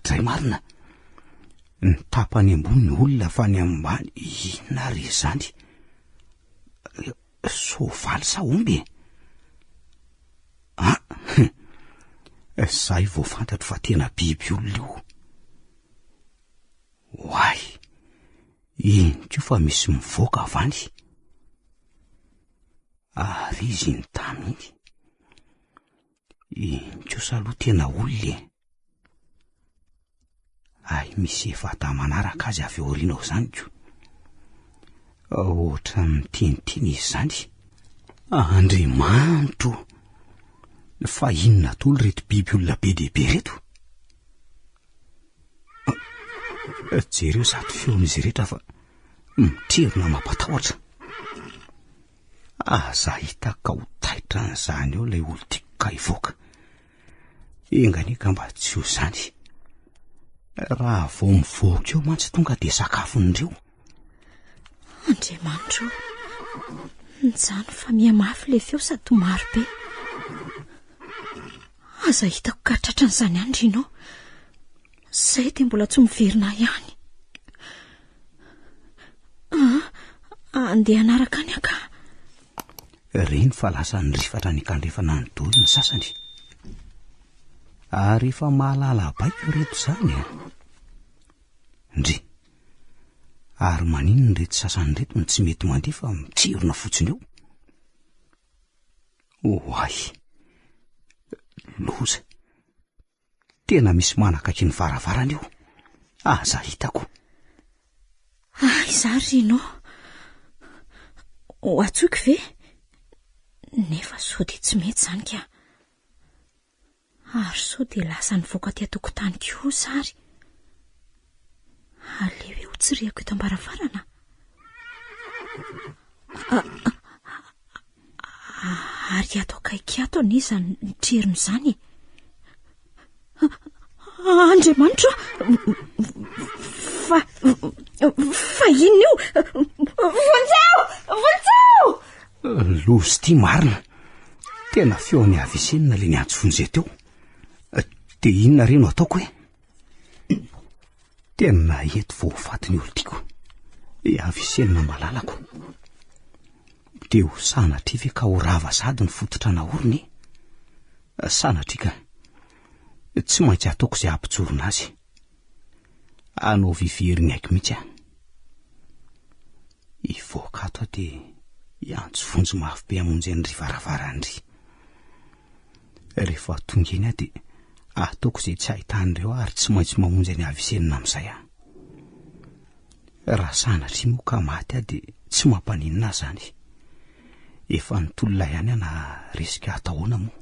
Dray marina, ny tapany ambony olona fa ny ambany inona ry zany? Soavaly sa omby? Zay vao fantatro fa tena biby olona io. Hoay, ino ko fa misy mivoaka avany? Ary izy ny tany ino ko sa aloha tena olona ay misy efata manaraka azy avy aoriana ao zany ko. Oatra miteniteny izy zany. Andriamanitro, fa inona tolo reto biby olona be dehibe reto? Jereo zato feon'izy rehetra fa mitrerona mampatahotra. Aza hitaka ho taitra n'izany eo ilay olo tiako ka hivoaka. Enganeka mba tsy ho zany. Raha vao mivoaka eo mantsy tonga dia sakafon'ireo. Andriamanitro, nyjany fa mihamafy le feo sady maro be. Aza hitako ka tratran'izany ihany Rinao. Zay dia mbola tsy miverina ihany. Andeha anaraka any aka. Reny fa lasa nyrifatra ny kandrefana ny dolo ny sasany. Ary efa mahalala baiko reto zany ndry. Ary manino reto sasany reto ny tsy mety mandeha fa mitsirona fotsiny eo. Hoay, loza, tena misy manakaky ny varavarana io. Aza hitako. Izary Rinao, ho atsoiko ve? Nefa sao dia tsy mety zany ka. Ary sao dia lasa nivoaka ty atokotany koa zary. Aleo hoe ho tsirihako eto ambaravarana. Ary ato akaiky ato aniza ny trerony izany. Andriamanitro, fa inona io? Vonjeo! Lozy ty marina. Tena feony avisenina le niantso fonjeo teo. Dia inona reno ataoko tena eto vao fatiny olo tiako. Avisenina malalako. Dia ho sanatry ve ka ho rava sady ny fototra nahoriny? Sanatrika, tsy maintsy ataoko izay ampitsorona azy. Anao viveriny aiko mihitsy ivoaka ato dia iantso vonjy mafy be amonjy an'ry varavaran'ry. Rehefa tonga eny dia ataoko izay tsy hahitan'ireo ary tsy maintsy mamonjy any avisenina amin'izay Raha sanatry moa ka maty dia tsy mampaninina zany. Efa nitolona ihany na risika atahoana moa.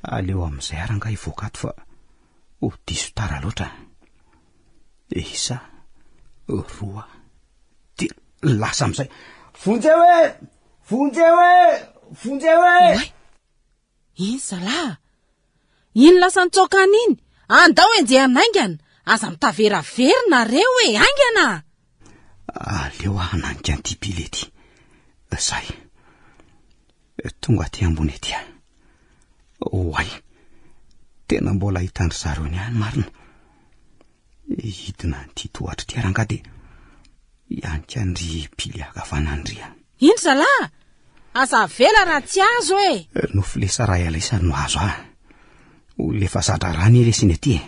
Aleo amin'izay aranga ivoaka ato fa diso tara loatra. Isa, roa, dia lasa amin'izay. Vonjeo! vonjeo e! iny zalahy iny lasa nitsokana iny andao enjehanaingana aza mitaveraverina reo e aingana aleo ahananika an'ity bilety zay tonga aty ambony etya oay tena mbola hitandry zareo ny any marina hidina nyity tohatry ty aranga de ianika andry pily akavanandria iny zalahy aza vela raha tsy azo e nofo le saray alaisany no azo lefa zadra rany elesiny aty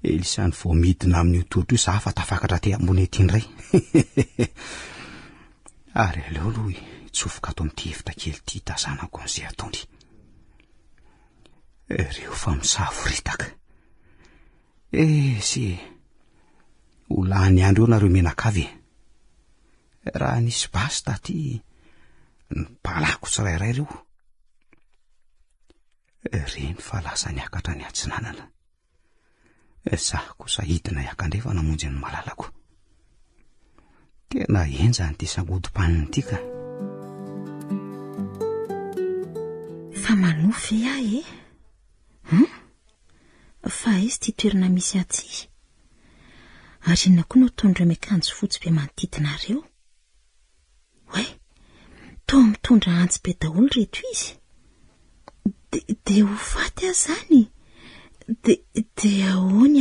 elisany vo midina amin'ny tohatro io za fa tafakatra ty ambony ety indray ary aleo aloha tsofoka ato amin'ity hevitra kely ty tazanako an'izay ataony reo fa misaforitaka sy olany andro eo nareo menakavy raha nisy basy taty nybalako tsirairay reo reny fa lasa niakatra ny atsinanana zaho kosa hidina iakandrefa namonjy ny malalako tena enjany ty sagodimpaniny ty ka fa manofy ahy fa izy ty toerana misy aty ary inona koa no tondra miakanjo fotsy be manodidinareo hoe toa mitondra antsy be daholo reto izy de ho faty azy zany de ahoany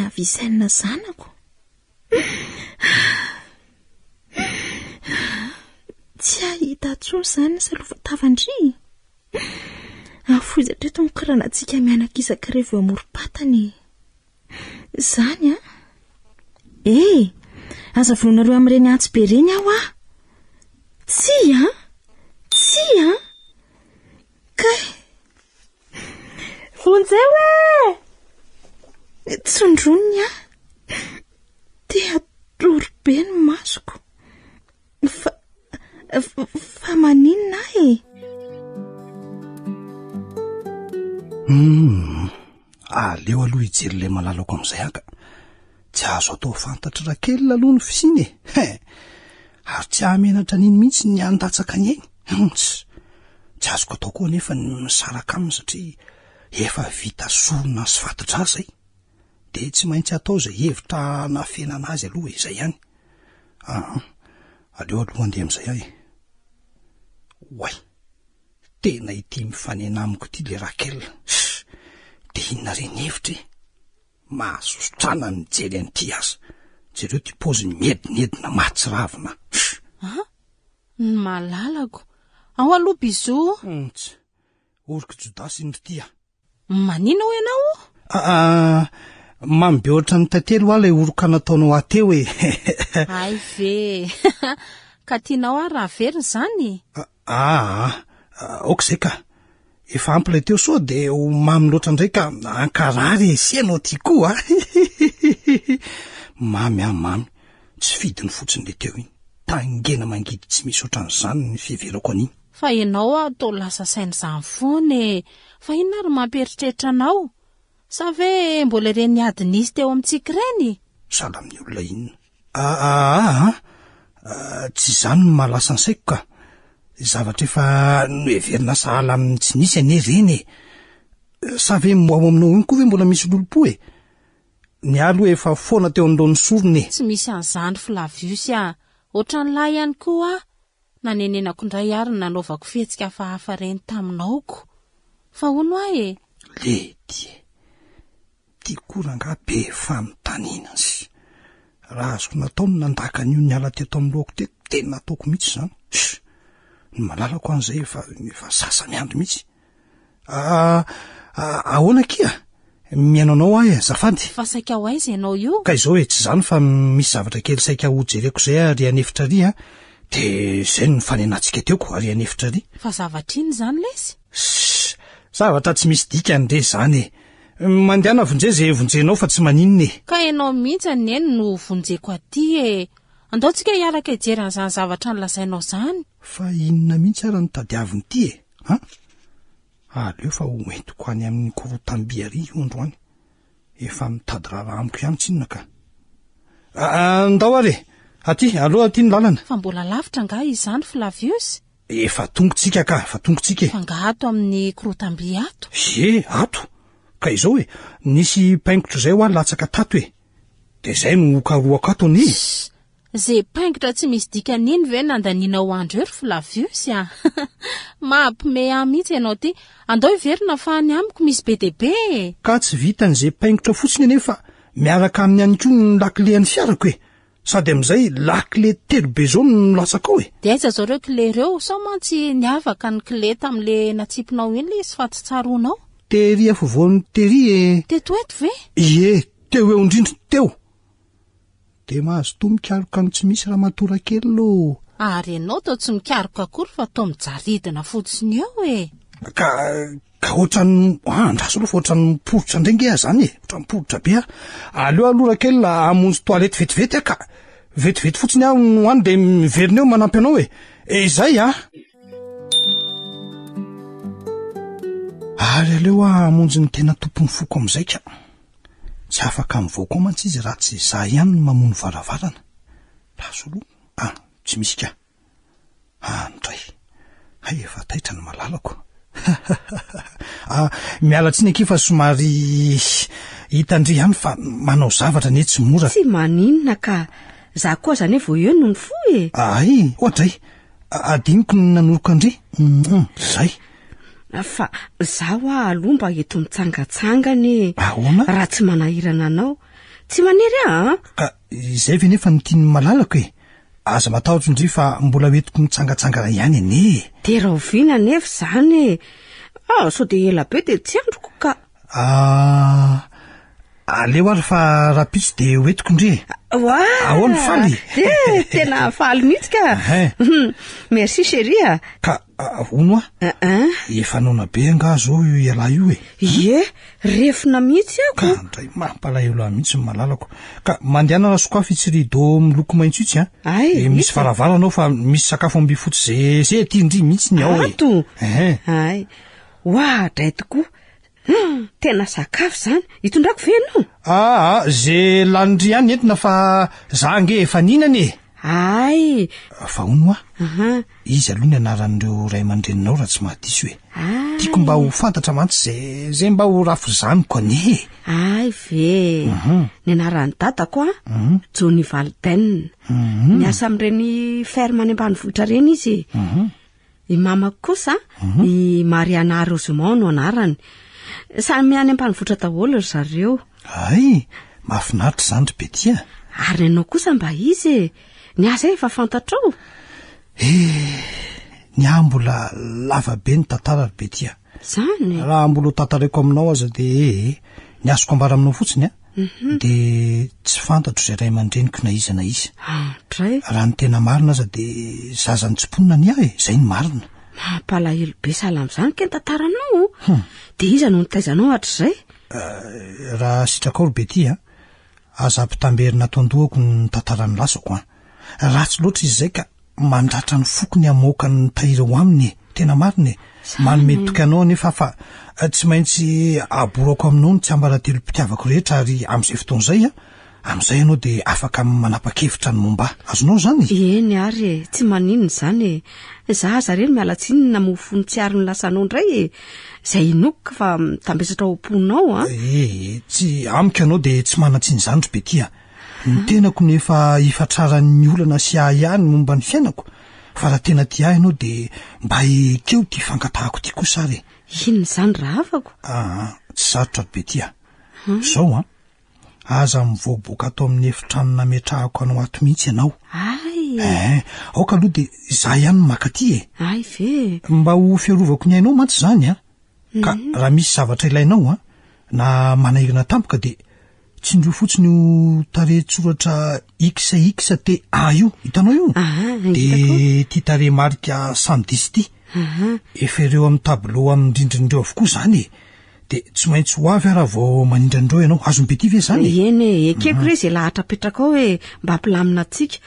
avisaina zanako tsy ahita tsony zany salofa tavandry afoiza treto mikoranatsika mianakisaka revo amorom-patany zany aza volonareo amin'ireny antsy be reny aho tsy kay vonjeo tsondroniny te atory be ny masoko fa maninona aleo aloha hijery le malalako amin'izay aka tsy azo atao fantatra raha kely aloha ny fisiny ary tsy ahamenatra niny mihitsy ny andatsaka ny ainy tsy azoko atao koa nefa ny misaraka aminy satria efa vita sorona sy fatitra zay de tsy maintsy atao zay hevitra nafenana azy aloha izay ihany aleo aloha andeha am'izay ahy oay tena ity mifanena amiko ty le rakelina de inona reny hevitra mahasosotrana ny jery an'ity aza jereo ty poziny miedinedina mahatsiravina ny malalako ao aloha bizo tsy oriko jodasy indry tya manina ho ianao mamy be ohatra ny tantely ho lay oroka nataonao ateo ay ve ka tianao raha veriny zany ok zay ka efa ampy lay teo soa de ho mamy loatra indray ka ankarary esianao ty koa mamy tsy fidiny fotsiny le teo iny tangena mangidy tsy misy ohatran'izany ny fiheverako an'iny fa ianao atao lasa sainy zany foana fa inona ary mamperitreritra anao sa ve mbola ireny adinisy teo amintsika reny sala amin'ny olona inona tsy zany no mahalasa ny saiko ka zavatra efa noheverina sahala amin'ny tsy nisy ane reny sa ve moao aminao iny koa ve mbola misy lolopo ny aloha efa foana teo andony sorony tsy misy an'izany Flavius ohatran lahy ihany koa nanenenako indray ary nanaovako fihetsika hafahafa reny taminaoko fa hono le ty koranga be fanontaniana sy raha azoko nataony nandaka n'io ny ala teto amin'ny lohako teto tena nataoko mihitsy zany ny malalako an'izay efa sasany andro mihitsy ahoana kia miainanao azafady fa saika ho aiza ianao io ka izao tsy zany fa misy zavatra kely saika ho jereko zay ary anefitra ry de zay ny fanenantsika teoko ary anefitra ry fa zavatra iny zany lesy zavatra tsy misy dika andre zany mandehana vonjey zay vonjenao fa tsy maninona ka ianao mihitsy eny no vonjeko aty andaontsika hiaraka ijery an'izany zavatra nylazainao zany fa inona mihitsy ara notadiaviny ty aleo fa ho entiko any amin'ny korotamby ary ondroany efa mitady raha amiko ihany tsy inona ka andao ary aty aloha aty ny lalana fa mbola lavitra nga izany Flavius efa tongotsika ka efa tongotsika fa nga ato amin'ny krotamby ato ato ka izao hoe nisy paingotro zay ho a latsaka tato e de zay no karoako ato any zay paingotra tsy misy dikaniny ve nandaniana ho andro ery Flavius mahampime ahy mihitsy ianao ty andao iverina fa ny amiko misy be deabe ka tsy vitan'izay paingotra fotsiny anefa miaraka amin'ny any koa ny lakilean'ny fiarako e sady am'izay lakile telo be zao no latsaka ao e de aiza zao reo kile reo sao mantsy niavaka ny kile tam'le natsipinao iny le sy fatsitsaronao tery afovoan'ny tery e tetoeto ve teo eo indrindry teo de mahazo to mikaroka ny tsy misy raha matora kely lo ary ianao tao tsy mikaroka akory fa tao mijaridina fotsiny eo e ka ohatrany andraso aloha fa ohatrany miporotra ndrengy zany e ohatrany miporotra be aleo alora kely la amonjy toalety vetivety ka vetivety fotsiny aho no any de miverina eo manampy anao izay ary aleo amonjy ny tena tompony foko am'izay ka tsy afaka mivoako mantsy izy raha tsy za ihany no mamono varavarana laso aloha tsy misy ka nitray efa taitra ny malalako mialatsiny aky fa somary hitandry ihany fa manao zavatra ne tsy mora tsy maninona ka za koa zany vao eo no ny fo ohatray adiniko ny nanoroka andry zay fa zaho alomba eto mitsangatsangany raha tsy manahirana anao tsy manery ka izay ve nefa nytiany malalako aza matahotra indry fa mbola hoetiko mitsangatsangana ihany ane de raha oviana nefa zany sao de ela be de tsy androko ka aleo ary fa rapitsy de hoetiko indry ahoany faly tena faly mihitsy ka merci chérie ka ono efa naona be anga zao iala io refina mihitsy ako ka ndray mampalahelo mihitsy ny malalako ka mandehanana sokafy tsy rido miloko maintso itsy misy varavarana fa misy sakafo amby fotsy zay ty indry mihitsy ny ao dray tokoa tena sakafo zany hitondrako ve anao zay lanindry any entina fa za nge efa ninany fa ono izy aloha ny anaran'ireo ray aman-dreninao raha tsy mahadiso tiako mba ho fantatra mantsy zay mba ho rafo zaniko ane ve ny anaran'ny dadako Johnny Valden miasa amin'ireny ferme any ambanivohitra reny izy i mamako kosa i Mariana Rosemont no anarany samy any ambanivohitra daholo ry zareo mahafinaritra zandry be tia ary nanao kosa mba izy ny asa efa fantatrao ny ambola lava be ny tantara ry be tia zany raha mbola tantarako aminao aza de ny azoko ambara aminao fotsiny de tsy fantatro zay ray aman-dreniko na iza na iza raha ny tena marina aza de zazany tsimponina ny ahy zay ny marina mampalahelo be sahala am'izany ke ny tantaranao de iza no nitaizanao hatr'izay raha sitraka ao ry be tia aza ampitamberina ato-andohako ny tantarany lasako ratsy loatra izy zay ka mandratra ny fokony amoaka ny tahira ho aminy tena marina manome toky anao nefa fa tsy maintsy aborako aminao ny tsy ambaratelo mpitiavako rehetra ary am'izay fotoan'izay am'izay ianao de afaka manapa-kevitra ny momba azonao zany eny ary tsy maninona zany za aza reny mialatsinina mofony tsy ary ny lasanao indray zay inokoka fa tambesatra ao am-ponao tsy amiko ianao de tsy manatsiny zany ry be tia ny tenako nefa ifatraran'ny olana sy ahy ihany momba ny fiainako fa raha tena ti ahy ianao de mba ekeo ty fangatahako ty kosa ary inona zany raha afako tsy sarotra ry be tia zao aza mivoaboaka ato amin'ny efitrano nametrahako anao ato mihitsy ianao aoka aloha de za ihany makaty ve mba ho fiarovako ny ainao mantsy zany ka raha misy zavatra ilainao na manahirana tampoka de tsindro fotsiny ho taretsoratra x te io hitanao io de ty tare marika sandis ty efa ireo amin'ny tableau amin'ny rindrindreo avokoa zany de tsy maintsy ho avy raha vao manindrandreo ianao azony be ty ve zany eny ekeko re zay lahatra petraka ao mba ampilamina atsika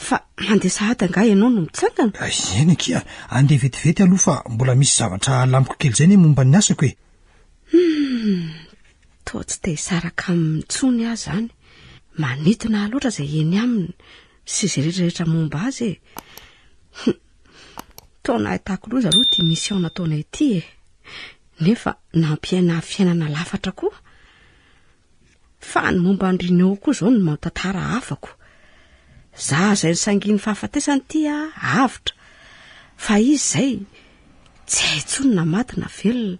fa mandeha sahady anga ianao no mitsangana eny kia andeha vetivety aloha fa mbola misy zavatra lamiko kely zay ny momba ny asako toa tsy te hisaraka amin'nitsony ahy zany manitona loatra zay eny aminy sy izay rehetrarehetra momba azy taona ahitako loha zaroa ty mission nataonay ity nefa nampiaina fiainana lafatra koa fa ny momba andrineo koa zao ny matantara afako za zay nysanginy fahafatesany ty avitra fa izy zay tsy haitsonona maty na velona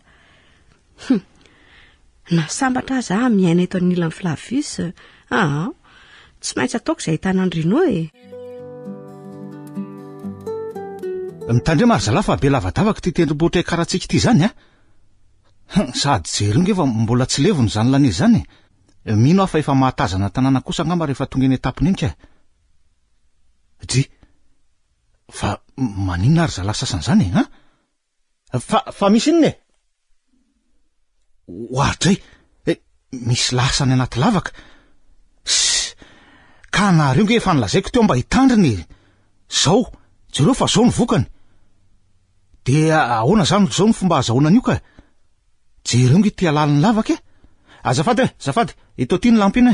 nasambatra za miaina eto an'ilany Flavius tsy maintsy ataoko izay ahitana andrineo mitandre marzala fa be lavadavaka ty tendrombohitra karahantsika ity zany sady jerynge efa mbola tsy levony zany lane zany mino aho fa efa mahatazana tanàna kosa angamba rehefa tonga eny etapony eny ka fa maninona ary zala sasany zany fa misy inone ohatray misy lasany anaty lavaka ka nareo nge efa nilazaiko teo mba hitandriny zao jereo fa zao ny vokany de ahoana zany zao ny fomba azahoanan'io ka jereo nge ty alaliny lavaka azafady ito ty ny lampina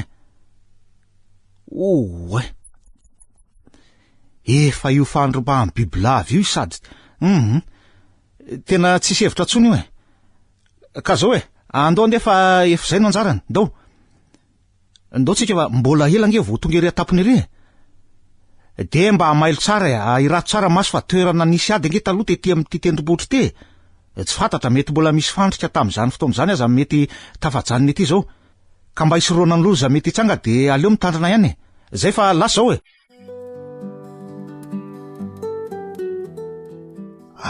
efa io fandromba amin'ny bibilava io sady tena tsisy hevitra tsony io ka zao andao andefa zay no anjarany ndao tsika fa mbola ela nge vo tonga ery atapony ery de mba mailo tsara irato tsara maso fa toerana nisy ady nge taloha tety amin'ty tendrombohitra ty tsy fantatra mety mbola misy fandrika tamin'izany fotoam'izany aza mety tafajanony ety zao ka mba isoroana ny loza mety itsanga de aleo mitandrina ihany zay fa lasa zao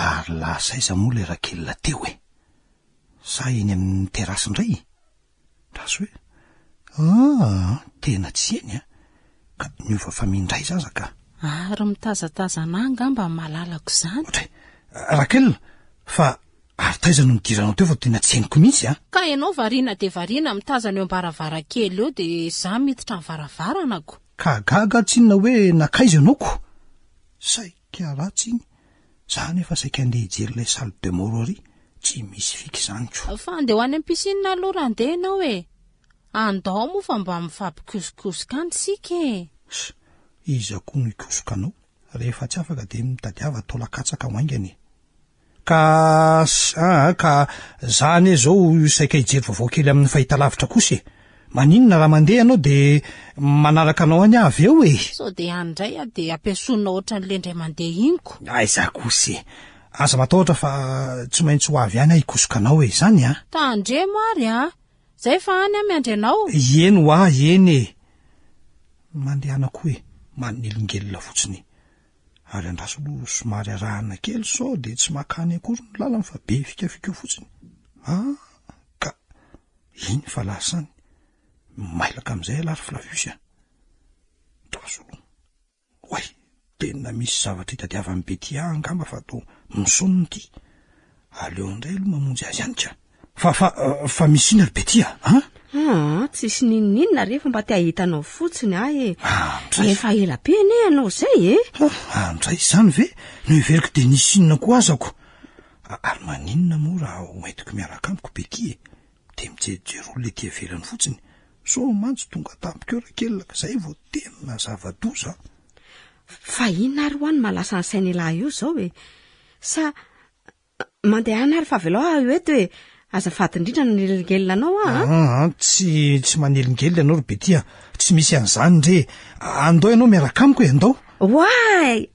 ary lasa iza moa le rakelina teo sa eny amin'ny terasy indray raso hoe tena tsy eny ka niova fa mindray zaza ka ary mitazatazana angamba malalako zany rakelina fa ary taizano nidiranao teo fa tena tsy henoko mihitsy ka ianao variana de variana mitazana eo am-baravarakely eo de za miditra ny varavaranako ka gaga tsy inona hoe nakaiza ianaoko saika ratsy iny zany efa saika andeha hijery ilay salle de morory tsy misy fiky zany ko fa andeha ho any am-pisinina aloha raha andeha ianao andao moa fa mba mifampikosokosoka any sika iza koa no ikosoka anao rehefa tsy afaka de mitadiava atao lakatsaka hoaingany ka zany zao saika hijery vaovao kely amin'ny fahitalavitra kosa maninona raha mandeha anao de manaraka anao any avy eo so de andray de ampiasonina ohatra n'le ndray mandeha inko aiza kosa aza matahotra fa tsy maintsy ho avy any hikosoka anao zany tandre mary zay fa any miandry anao eny eny mandehana koa manelongelona fotsiny ary andraso lo somary arahana kely sao de tsy makany akory ny lalany fa be fikafika fotsiny ka iny fa lasany mailaka am'izay alary Flavius draso lo tena misy zavatra hitadiava amin'ny bety angamba fa to misonony ty aleo indray aloha mamonjy azy any ka fa misy ina ry bety tsisy ninninna rehefa mba te ahitanao fotsiny efa ela be ne anao zay andray zany ve no iveriko de nisy inona koa azako ary maninona moa raha hoentiko miaraka amiko bety de mijerijero le ty avelany fotsiny so mantsy tonga tampiko rakelina ka zay vo tena zava-doza fa inona ary hoany malasa ny sainy lahy io zao sa mandeha any ary fa velao io eto azafady indrindra nanelongelina anao tsy manelongelina anao ry betia tsy misy an'izany ndre andao ianao miaraka amiko andao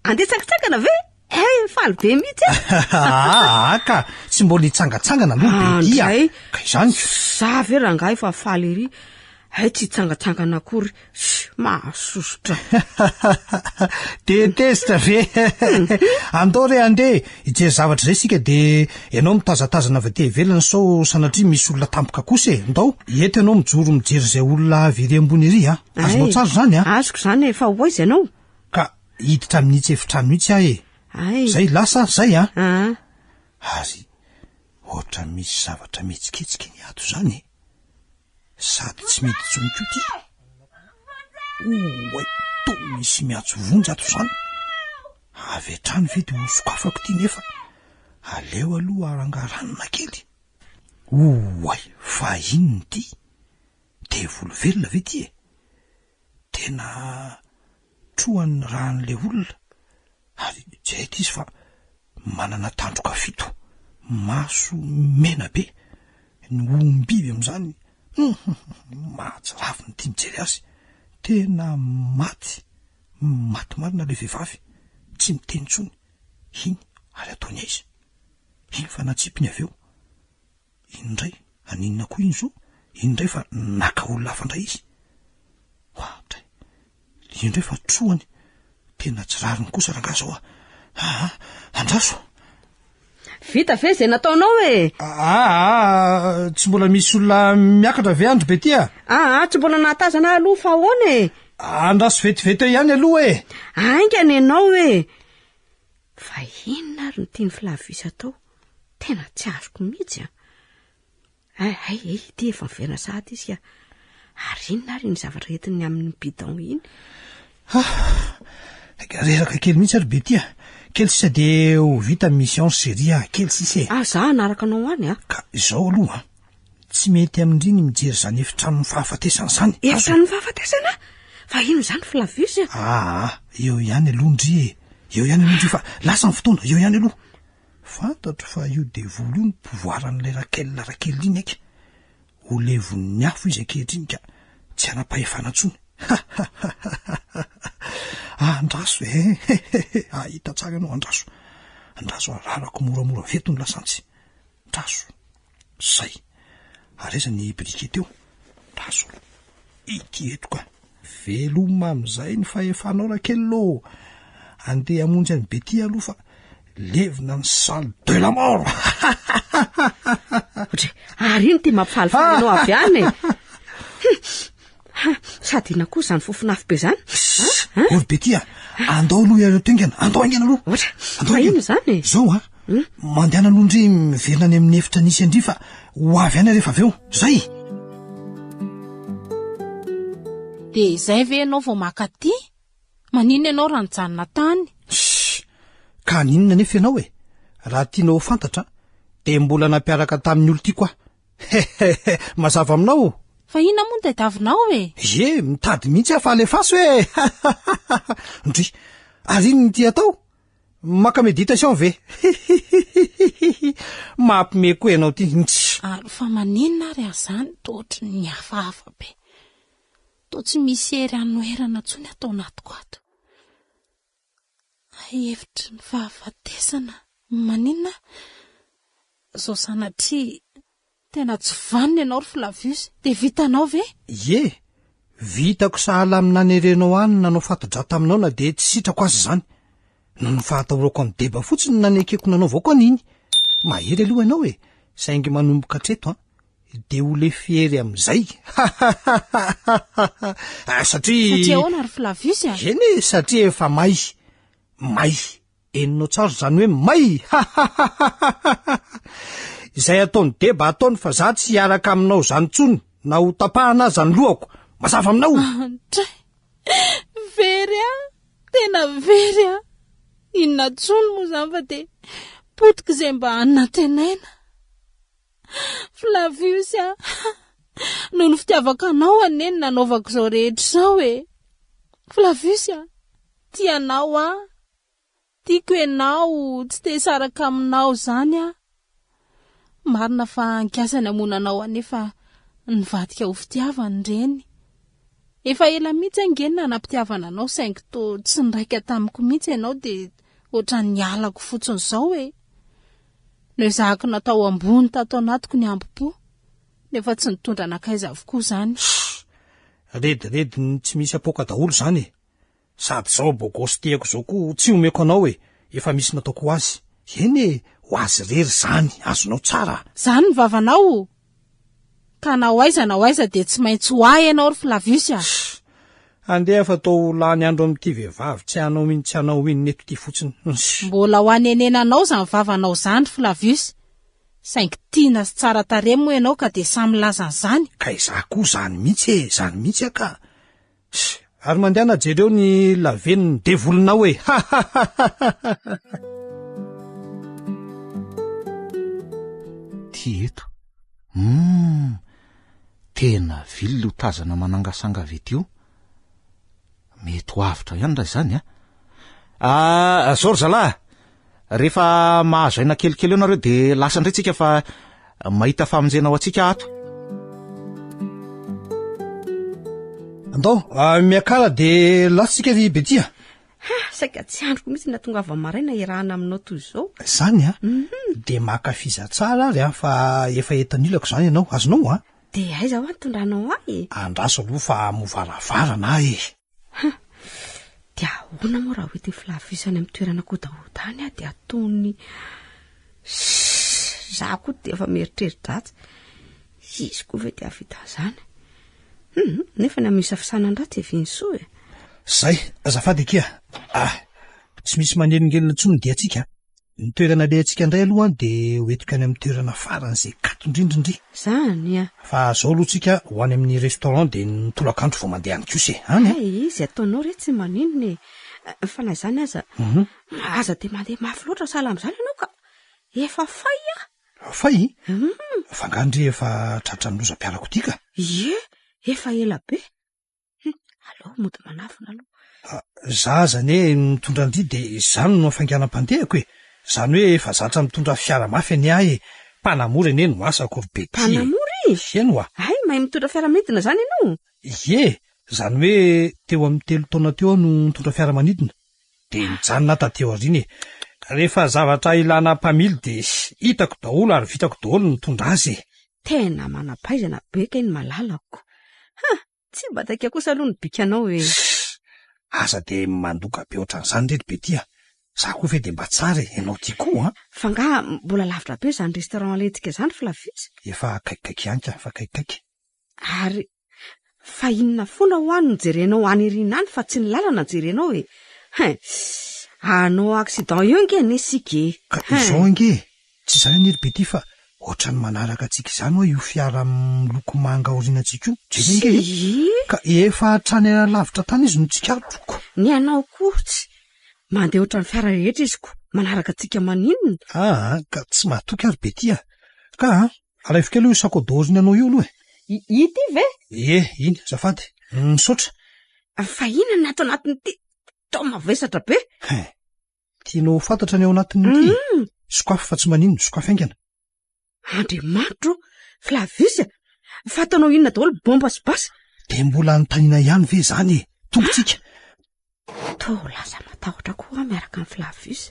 andeha tsangatsangana ve faly be mihitsy ka tsy mbola hitsangatsangana aloha betia ka izany za ve rangahy fa faly ery tsy hitsangatsangana akory mahasosotra tetezitra ve andao re andeha hijery zavatra zay sika de ianao mitazatazana avy te velona sao sanatria misy olona tampoka kosa ndao eto ianao mijoro mijery zay olona very ambony ery azonao tsara zany azoko zany fa hoaizy ianao ka hiditra amin'nitsy efitrano mihitsy zay lasa zay ary ohatra misy zavatra mihitsikitsika ny ato zany sady tsy mety tsoniko ty to misy miatso vonjy ato zany avy atrany ve de hosokafako ty nefa aleo aloha arangaranina kely fa inony ty de volo velona ve ty tena troany rahan'le olona ary zay ty izy fa manana tandroka fito, maso mena be, ny ombiby am'izany mahatsiravy ny tia mijery azy, tena maty marina le vehivavy, tsy miteny tsony, iny ary ataony aiza, iny fa natsipiny avy eo, indray aninona koa iny zo, indray fa naka olona hafandray izy, hoatray indray fa troany, tena tsy rariny kosa rangaha zao Andraso, vita ve zay nataonao e? Tsy mbola misy olona miakatra ve andro be tia? Tsy mbola nahatazana aloha fa ahoana e? Andraso vetivety eo ihany aloha e. Aingany ianao e. Fa inona ary no tiany Flavius atao? Tena tsy azoko mihitsy ty efa miverina sahady izy ary inona ary ny zavatra entiny amin'ny bidon iny? Resaka kely mihitsy ary be tia, kely sisa de ho vita mission série kely sisa e. Za anaraka anao any ka izao aloha tsy mety amin'iriny mijery zany efitrano fahafatesana zany. Efitrano fahafatesana? Fa ino zany Flavius? Eo ihany alondry eo ihany alondry fa lasa ny fotoana eo ihany aloha. Fantatro fa io devoly io ny pouvoiran'ilay rakely iny aika, ho levon'ny afo izy ankehitriny ka tsy anam-pahefana tsony. Andraso hita tsara ianao Andraso ararako moramora veto ny lasantsy. Andraso zay areza ny briquet teo. Andraso ity eto ka veloma am'izay ny fahefanao rakely lo, andeha amonjy any Betty aloha fa levina ny salle de la mort. Ary iny ty mampifalifaly anao avy any sady ina koa zany fofonafy be zany. Ory Betty andao aloha iareo tengana, andao aingana aloha. Fa ino zany? Zao mandehana alondry miverina any amin'ny efitra nisy andry fa ho avy any rehefa avy eo. Zay. De izay ve ianao vao makaty? Manina ianao raha nijanona tany? Ka ninona nefa ianao e? Raha tianao fantatra de mbola nampiaraka tamin'ny olo ty koa. Mazava aminao. Fa ina moa ny tadiavinao e? Mitady mihitsy afa alefaso e. Ndry, ary iny ny ty atao? Maka méditation ve? Mampime koa ianao ty. Fa maninona ary azany tootry ny hafahafa be. To tsy misy hery anoherana tsony atao anatiko ato. Hevitry ny fahafatesana. Maninona? Zao sanatria tena tsy vaniny ianao ry Flavius, de vitanao ve? Vitako sahala amin'any irenao any nanao fatadrata aminao na de tsy sitrako azy zany. Noho ny fahatahorako amin'ny deba fotsiny nanekeko nanao vaoko an'iny. Mahery aloha ianao e, saingy manomboka hatreto de ho le fiery am'izay. Satria ahoana ry Flavius? Satria efa may. Eninao tsara zany hoe may. Izay ataony deba ataony fa za tsy hiaraka aminao zany tsony, na ho tapahana zany lohako. Mazava aminao. Very tena very inona tsony moa zany fa de potika izay mba anatenaina. Flavius noho ny fitiavaka anao aneny nanaovako izao rehetra izao e. Flavius tianao tiako ianao, tsy te saraka aminao zany marina fa ankasany amonanao anefa nivadika ho fitiavany reny. Efa ela mihitsy angena nampitiavana anao saingy to tsy niraika tamiko mihitsy ianao de ohatran'ny nialako fotsiny zao e. No zahako natao ambony tato anatiko ny ambopo, nefa tsy nitondra nakaiza avokoa zany. Redi tsy misy apoka daholo zany e. Sady zao bogosy tiako zao koa tsy omeko anao e, efa misy nataoko azy. Ho azy rery zany, azonao tsara. Zany ny vavanao? Ka na aiza de tsy maintsy ho ahy ianao ry Flavius. Andeha fa tao lany andro amin'ity vehivavy tsy anao iny neto ty fotsiny. Mbola ho anenenanao zany vavanao zany Flavius. Saingy tiana sy tsara tarehy moa ianao ka de samy laza zany. Ka izaho koa zany mihitsy ka. Ary mandehana jereo ny laveniny devolinao e. Ty eto. Tena vily ho tazana manangasanga ve tio. mety ho avitra ihany raha izany George lahy, rehefa mahazo aina kelikely eo nareo de lasa indray tsika fa mahita famonjena ao atsika ato. andao miakala de lasitsika ry Betia. Saika tsy androko mihitsy na tonga avy maraina irahana aminao toy izao. Zany de makafiza tsara ary fa efa entanilako zany ianao azonao De aiza ho antondranao ahy? Andraso aloha fa movaravara e. Dia ahoana moa raha hoe Flavius any amin'ny toerana kodahodany de ataony za koa de efa mieritreridratsy. Izy koa ve de avita zany? Nefa ny amisa fisanandratsy evinsoa e. Zay, azafady kia. Tsy misy manelingelina tsony dia atsika. Ny toerana le atsika indray aloha de hoentiko any amin'ny toerana faran'izay katondrindrindry. Zany Fa zao aloha tsika ho any amin'ny restaurant de nitolakandro vao mandeha any kose. Izy ataonao re tsy maninona e. Fa na zany aza. Aza de mandeha mafy loatra sahala amin'izany ianao ka. Efa fay Fay? Fangandry efa tratran'loza mpiarako tika. Ie, efa ela be. Allo mody manafina aloha. Za zany mitondra andry de zany no afanganam-pandehako e. Zany hoe efa zatra mitondra fiara mafy any ahy. Mpanamory ene no asako ry Bety. Mpanamory? Eno Ay, mahay mitondra fiara midina zany ianao? Ie, zany hoe teo amin'ny 3 taona teo no mitondra fiara manidina. De mijanona tateo ariny. Rehefa zavatra ilana mpamily de hitako daholo ary vitako daholo mitondra azy. Tena manapaizana beka iny malalako. Tsy bataka kosa aloha ny bikanao e. Aza de mandoka be ohatran'izany rery Betia. Za koa ve de mba tsara ianao ty koa Fa nga mbola lavitra be zany restaurant alentsika zany Flavius. Efa kaikaiky anka, fa kaikaiky. Ary fa inona foana ho any jerenao any irina any fa tsy ny lalana jerenao e. Anao accident io nge nesike. Ka izao nge, tsy zany aniry Betia fa ohatrany manaraka atsika izany hoe io fiara miloko manga aorianantsika io. Jeringe. Ka efa hatrany lavitra tany izy no tsikatoko. Ny anao kotsy. Mandeha ohatran'ny fiara rehetra izy ko. Manaraka atsika maninona. Ka tsy mahatoky ary Betia. Ka alefika aloha io sakodoriny anao io aloha e. Ity ve? Iny, zafady. Misaotra. Fa inona ato anatin'ity? Tao mavesatra be. Tianao fantatra ny ao anatin'ity. Sokafy fa tsy maninona, sokafy aingana. Andriamanitro, Flavius, fantanao inona daholo bomba sy basa? De mbola anontaniana ihany ve zany e, tongotsika. To lasa matahotra koa miaraka amin'ny Flavius.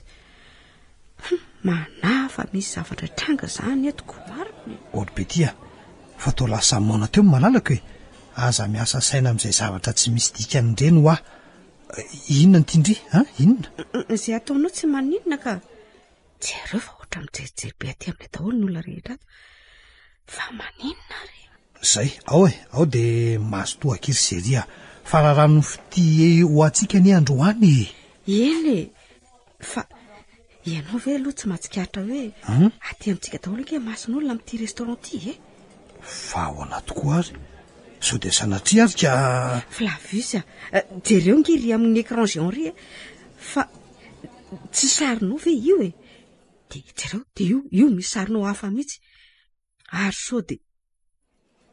Manafa misy zavatra tranga zany etoko mariny. Olo Betia, fa to lasa maona teo malalaka e. Aza miasa saina amin'izay zavatra tsy misy dikany ireny ho inona ny tindry, inona? Izay ataonao tsy maninona ka. Jereo fa oatra mijery be aty amin'ny daholo ny olona rehetra ato. Fa maninona re. Zay, ao de mahazo toa kiry seria. Fa raha no fity ho atsika ny androany e. Eny fa ianao ve aloha tsy mahatsikaritra hoe aty amintsika daholo ke mason'olona amin'ity restaurant ty e. Fa ao anaty koa ary. So de sanatria ary ka Flavius, jereo ngiry amin'ny écran géant ry fa tsy sarinao ve io e. De jereo de io misy sarinao hafa mihitsy. Ary so de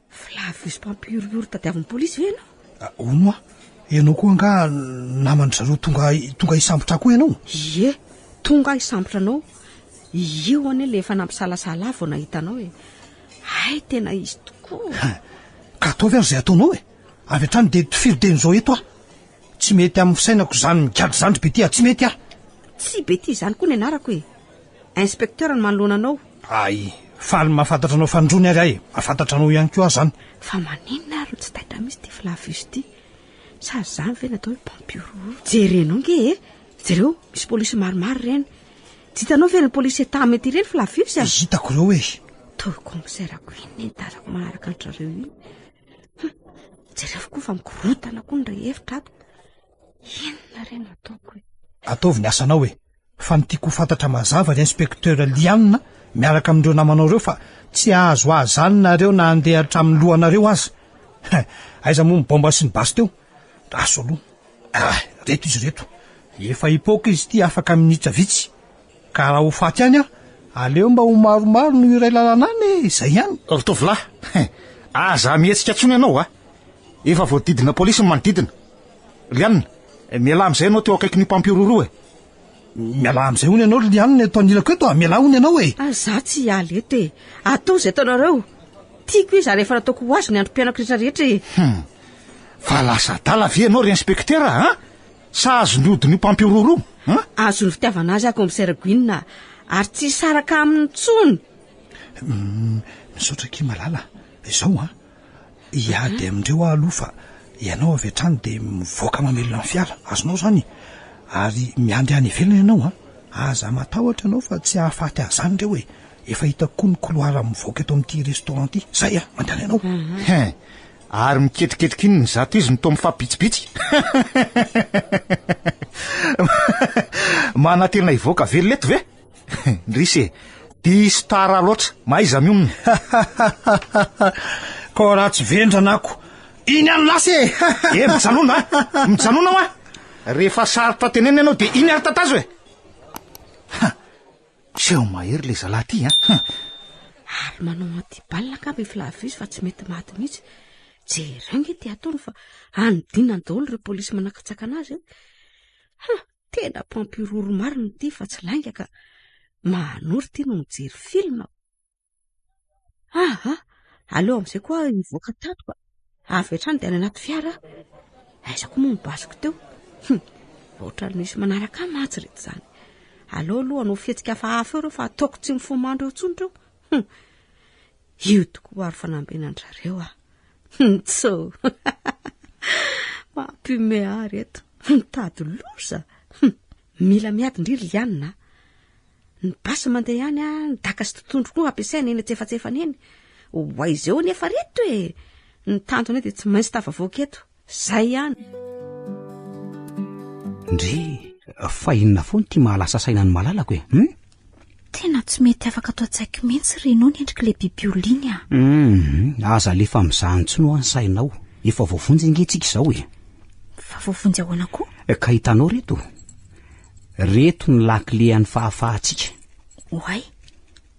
Flavius mpampioriori tadiavin'ny polisy ve ianao? Ono ianao koa nga namany zareo tonga hisambotra koa ianao? Ie, tonga hisambotra anao. Io ane le efa nampisalasala vao nahitanao e. Ay, tena izy tokoa. Ka ataovy ary zay ataonao e. Avy hatrany de firideny zao eto Tsy mety amin'ny fisainako zany migady zandry Betia, tsy mety Tsy Betia zany koa ny anarako e. Inspecteur ny manoloana anao. Ay, faly mahafantatra anao fandrony ary ahy. Mahafantatra anao ihany koa zany. Fa maninona ary tsy taitra misy ty Flavius ty. Sa zany ve natao hoe mpampioro. Jerenao nge e. Jereo misy polisy maromaro reny. Tsy hitanao ve ny polisy etat mety ireny Flavius a? Hitako reo e. To komisairako iny ny tazako manaraka antrareo iny. Jereo koa fa mikorotana koa ny rehefitra ato. Inona reny ataoko e. Ataovy ny asanao e. Fa nytiako fantatra mazava ny inspecteur Lianina miaraka amin'ireo namanao reo fa tsy azo azany nareo na andeha hatramin'ny lohanareo azy. Aiza moa mibomba sy ny basy teo. Aso aloha. Reto izy reto. Efa hipoaka izy ty afaka minitra vitsy. Ka raha ho faty any aleo mba ho maromaro no iray lalana any izay ihany. Tovolahy, aza mihetsika tsony ianao Efa voadidina polisy ny manodidina. Lianina, miala am'izay ianao teo akaiky ny mpampiroroa e. miala am'izay hony ianao Lianina eto anilako eto a, miala hony ianao e. Za tsy hialy eto e, atao izay taonareo. Tiako izy rehefa nataoko ho azy ny androm-pianako rehetrarehetra e. Fa lasa dala ve ianao ry inspektera a? Sa azo ny odi ny mpampiroroa Azo ny fitiavana azy ako Commissaire Guine, ary tsy saraka amin'ny tsony. Misaotra ky malala izao a, iady amindreo aloha fa ianao avy hatrany de mivoaka mamelona ny fiara azonao zany, ary miandy any ivelana ianao a, aza matahotra ianao fa tsy hahafaty azany reo e. Efa hitako koa ny couloir mivoaka eto amin'ity restaurant ty, zay a mandany ianao. Ary miketriketrika iny ny zato izy nitao mifampitsipitsy. Manatena ivoaka velona eto ve? Ndrisy e, diso tara loatra, maiza mionona. Ko raha tsy vendranako, iny any lasy e. Mijanona hoa. Rehefa sarotra tenena ianao de iny ary tatazo e. Seho mahery le zalahy ty Ary manao antibalina kapa Flavius fa tsy mety maty mihitsy. Jerengy ty ataony fa anodinany daholo ireo polisy manakatsaka anazy. Tena mpampiroro marina ty fa tsy lainga ka manory ty no mijery film. Aleo am'izay koa mivoaka tato ka avy hatrany de any anaty fiara. Aizako moa mibasiko teo. Ohatrany misy manaraka matsy reto zany. Aleo aloha anao fihetsika hafahafa eo reo fa ataoko tsy mifomandro eo tsony reo. Io tokoa ary fanambenandrareo tso. Mampiome ary eto. Tady loza. Mila miady ndriry Lianina. Ny basy mandeha ihany ny daka sy totondro koa ampiasaina eny atsefatsefana eny. Hoaizeo nefa reto e. Ny tantony de tsy maintsy tafavoaka eto. Zay ihany. Ndry, fa inona foana ty mahalasa saina ny malalako e? Tena tsy mety afaka atao tsaiky mihitsy renao ny endrika le bibioliny Aza lefa mizaha ntsony ho any sainao. Efa voavonjy ingetsika izao e. Fa voavonjy ahoana koa? Ka hitanao reto. Reto ny lakile an'ny fahafahatsika. Oay,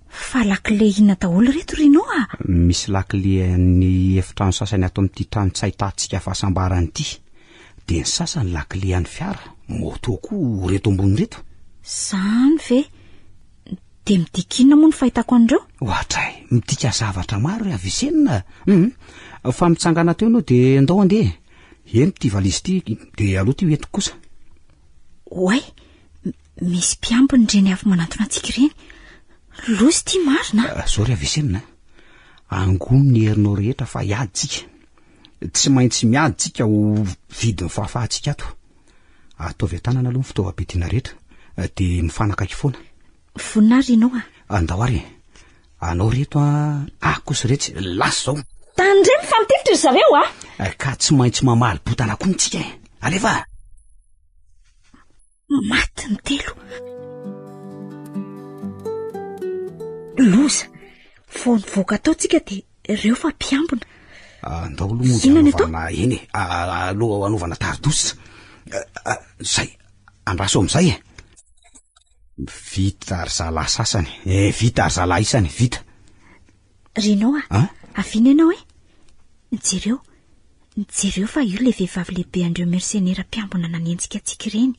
fa lakile inona daholo reto renao a? Misy lakile ny efitrano sasany ato amin'ity trano tsy ahitantsika fahasambarany ity. De ny sasany lakile an'ny fiara. Moto koa reto ambony reto. Zany ve? De midikina moa ny fahitako an'ireo? Ohatray, midika zavatra maro ry avisenina. Fa mitsangana teo ianao de andao andeha. Eny ty valizy ty de aloha ty hoentiko kosa. Oay, misy mpiambiny reny avy manantona antsika ireny. Lozy ty marina. Zao ry avisenina. Angony ny herinao rehetra fa hiady tsika. Tsy maintsy miady tsika ho vidin'ny fahafahatsika ato. Ataovy an-tanana aloha ny fitaovam-piadiana rehetra de mifanakaiky foana. Vonina renao a? Andao ary. Anao reto kosa retsy lasa zao. Tandre mifampitevitra ry zareo a? Ka tsy maintsy mamaly botana koa ntsika e. Alefa. Maty ny telo. Loza, fao nivoaka atao tsika de ireo fa mpiambina. Andao aloha moa anovana eny e. Aloha anovana taridosa. Zay, andraso amin'izay e. Vita ary zalahy sasany. Vita ary zalahy isany, vita. Renao aviana ianao e? Nijereo fa io le vehivavy lehibe andreo mercenaire mpiambina nanenjika antsika ireny.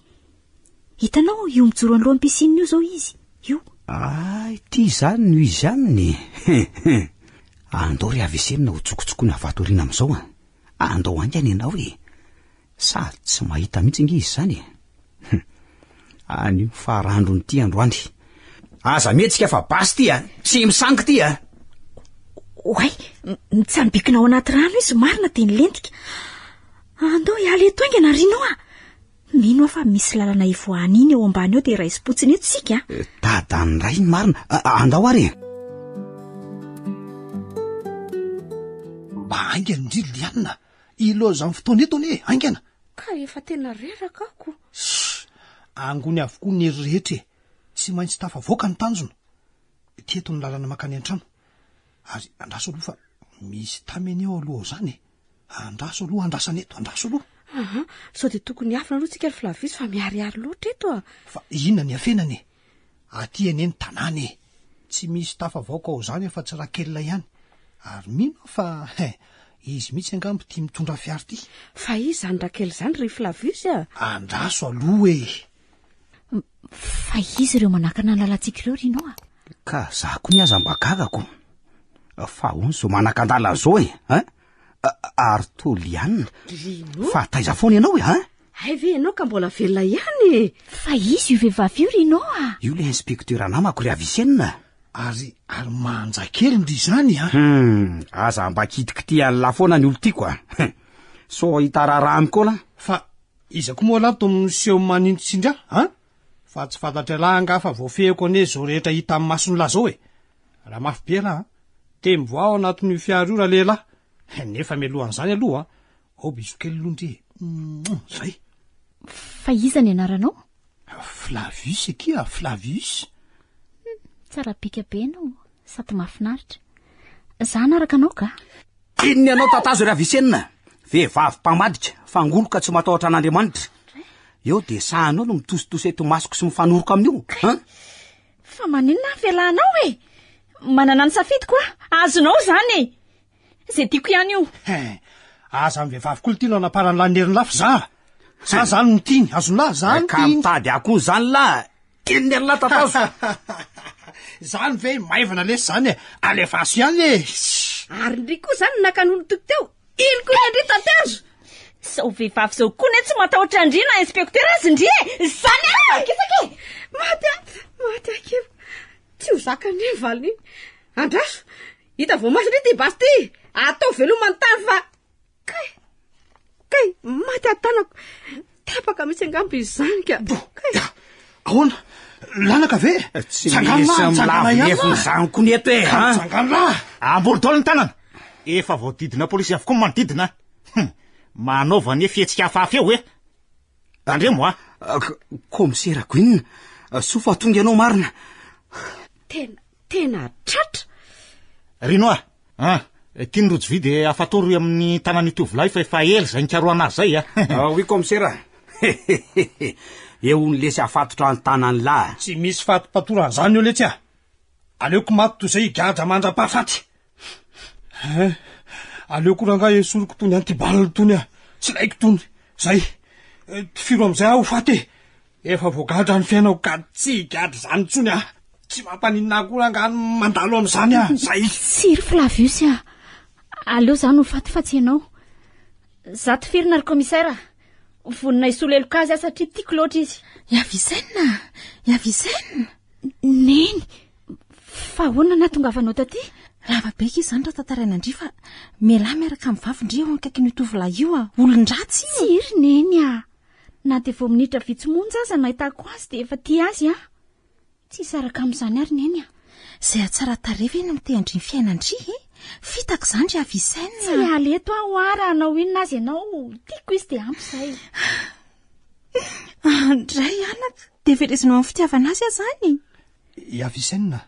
Hitanao io mijoro anoloan'ny piscine io zao izy. Io. Ty zany no izy aminy. Andao ry avesenina ho tsokotsokoina avatoriana amin'izao andao angana ianao e. Sady tsy mahita mihitsy nge izy zany e. Any farandrony ty androany. Aza mihetsika fa basy ty tsy misangy ty Oay, mitsambikina ao anaty rano izy marina de nilentika. Andao hialy eto aingana renao mino fa misy lalana ivoahany iny eo ambany eo de raisy-potsiny eto sika Dadany ray ny marina. Andao ary. Mba aingana ndriry Lianina. Iloza amin'ny fotoana eto anie, aingana. Ka efa tena reraka ako. Angony avokoa ny hery rehetra e. Tsy maintsy tafavoaka ny tanjona. Tieto ny lalana makany an-trano. Ary andraso aloha fa misy tameny eo aloha zany. Andraso aloha, andrasana eto, andraso aloha. Sao de tokony hafina aloha tsika ry Flavius fa miariary loatra eto Fa inona ny afenany e? Aty eny tanàna e. Tsy misy tafavoaka ao zany fa tsy rakelina ihany. Ary mino fa izy mihitsy angambo tia mitondra fiary ty. fa izy zany rakely zany ry Flavius a. Andraso aloha e. fa izy ireo manakana lalantsika ireo rino a. ka za ko ny aza mba gagako fa hony zo manan-kandala zao e ary tolianina fa taiza foana ianao e ay ve ianao ka mbola velona ihany. fa izy io vehivavy io rino a. io le inspekteur anamako ry Avicenina. ary manja kely ndry zany a. aza mba kitikitian'la foana ny olo tiako a so hitararaha amikola fa izako moa lato miseho manindrotsindra fa tsy fantatra lahy anga fa voafehiko ane zao rehetra hita amin'ny masony lahy zao e. raha mafy be lahy te mivoao anatin'ny fiary io raha lehilahy nefa mialohan'izany aloha ao biso kely londry zay. fa iza ny anaranao? Flavius ekia Flavius. tsara bika be anao sady mahafinaritra. za anaraka anao ka. inony ianao tatazo ry Avicenina vehivavy mpamadika fangoloka tsy matahotra an'Andriamanitra eo de sahanao no mitositosy eto masoko sy mifanoroka amin'io fa maninona velanao e. manana ny safidiko a azonao zany zay tiako ihany io. aza amin'ny vehivavy koa tiano anaparany lanerin'ny lafy za zany notiny azonah zany ka mitady akony zany lahy inony an'la tatazo zany ve maivana lesy zany e alefaso ihany e. ary ndry koa zany nakan'olo toko teo ino koa andry tatazo sao vehivavy zao koa ne tsy matahotra andrina inspekteur azy ndry e zany akisake maty akeo tsy ho zaka ny valiny andraso hita vo masy ndry ty basy ty atao velomany tany fa kay maty atanako tapaka misy angambo izy zany ka ahoana lanaka ve tsy misy milavonefony zany ko ny eto e sangana amborodolo ny tanana efa voadidina polisy avokoa manodidina manaova ny fihetsika hafahafa eo e andremo a komisera Gwyn sofa tonga ianao marina tena tratra rino tia nyrojo vidy afatoro amin'ny tanany tovolahy fa efa ely zay nikaroana azy zay oui komisera eo ny lesy afatotra ny tanany lahy tsy misy fatopatorany eo letsy aleoko maty toy zay gadra mandra-pahafaty aleoko ranga esoroko tony antibaliny tony tsy laiko tony zay firo am'izay aho faty efa voagadra ny fiainao ka tsy gadra zany tsony tsy mampaninina ko ranga mandalo am'izany zay siry Flavius aleo zany ho faty fa tsy ianao za tifirina ry komisara vonina isoleloko azy satria tiako loatra izy. Avicenina neny fa hoana nahatongavanao taty lava beka izy zany raha tantarainandry fa mialahy miaraka amin'ny vavindry eo ankaiky ny tovolahy io olon-dratsy tsiry neny na de vao minitra vitsomonja aza nahitako azy de efa tia azy tsy saraka amin'izany ary neny zay atsara tareva eny mitendry ny fiainandry fitako zany ry Avicenina tsy aleto aho ara anao inona azy ianao tiako izy de ampy zay andray anaka de verezinao amin'ny fitiavana azy zany Avicenina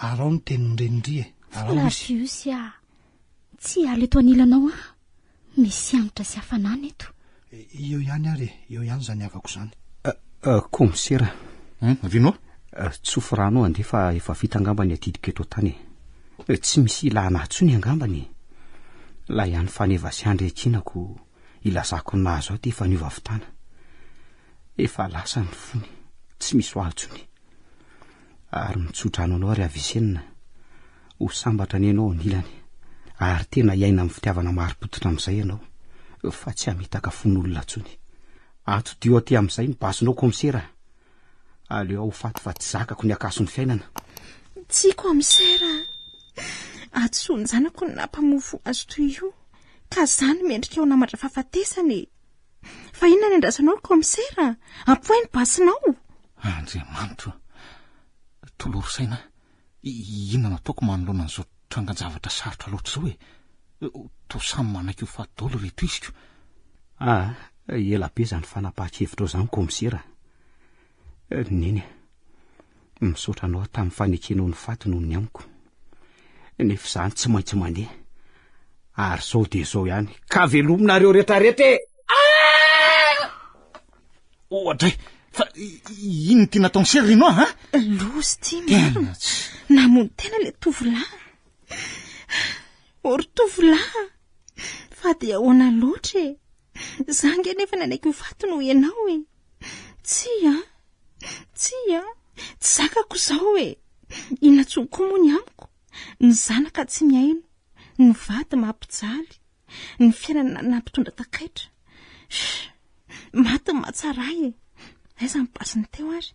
arao ny tenin'irendry Flavius tsy aleto anilanao misy anatra sy hafanana eto eo ihany ary eo ihany zany avako zany komisera rino tsofo rano andefa efa vita angambany atidika eto tany tsy misy ilanahtsony angambany la ihany faneva sy andrekinako ilazako nazo aty efa niova avitana efa lasa ny fony tsy misy hoahtsony ary mitsodrano anao ry Avicenina ho sambatra ny ianao nilany ary tena iaina amin'ny fitiavana maro-potitra amin'izay ianao fa tsy hamitaka fon'olona tsony atodio aty amin'izay mibasonao komisera aleo aho faty fa tsy zakako ny akason'ny fiainana tsy komisera atsony zanako ny nampamofo azo toy io ka zany mendrika eo namatra fahafatesany fa inona ny andrasanao komisera ampohay ny basinao Andriamanitra toloro saina inona nataoko manoloana an'izao trangan-javatra sarotra loatra zao to samy manaiky io fatidolo reto iziko ela be zany fanapahan-kevitra ao zany komisera neny misaotra anao tamin'ny fanekenao ny faty noho ny amiko nefa zany tsy maintsy mandeha ary zao de zao ihany ka velominareo rehetrarehetra ohatra fa ino ty nataony sery rino losy ty marina namono tena le tovolahy ory tovolahy fa dia ahoana loatra e za nge nefa nanaiky mifato no ianao e tsy tsy zakako zao e inatsony koa moa ny amiko ny zanaka tsy miaino ny vady mampijaly ny fiainana nampitondra takaitra maty ny matsara e aiza mipasiny teo ary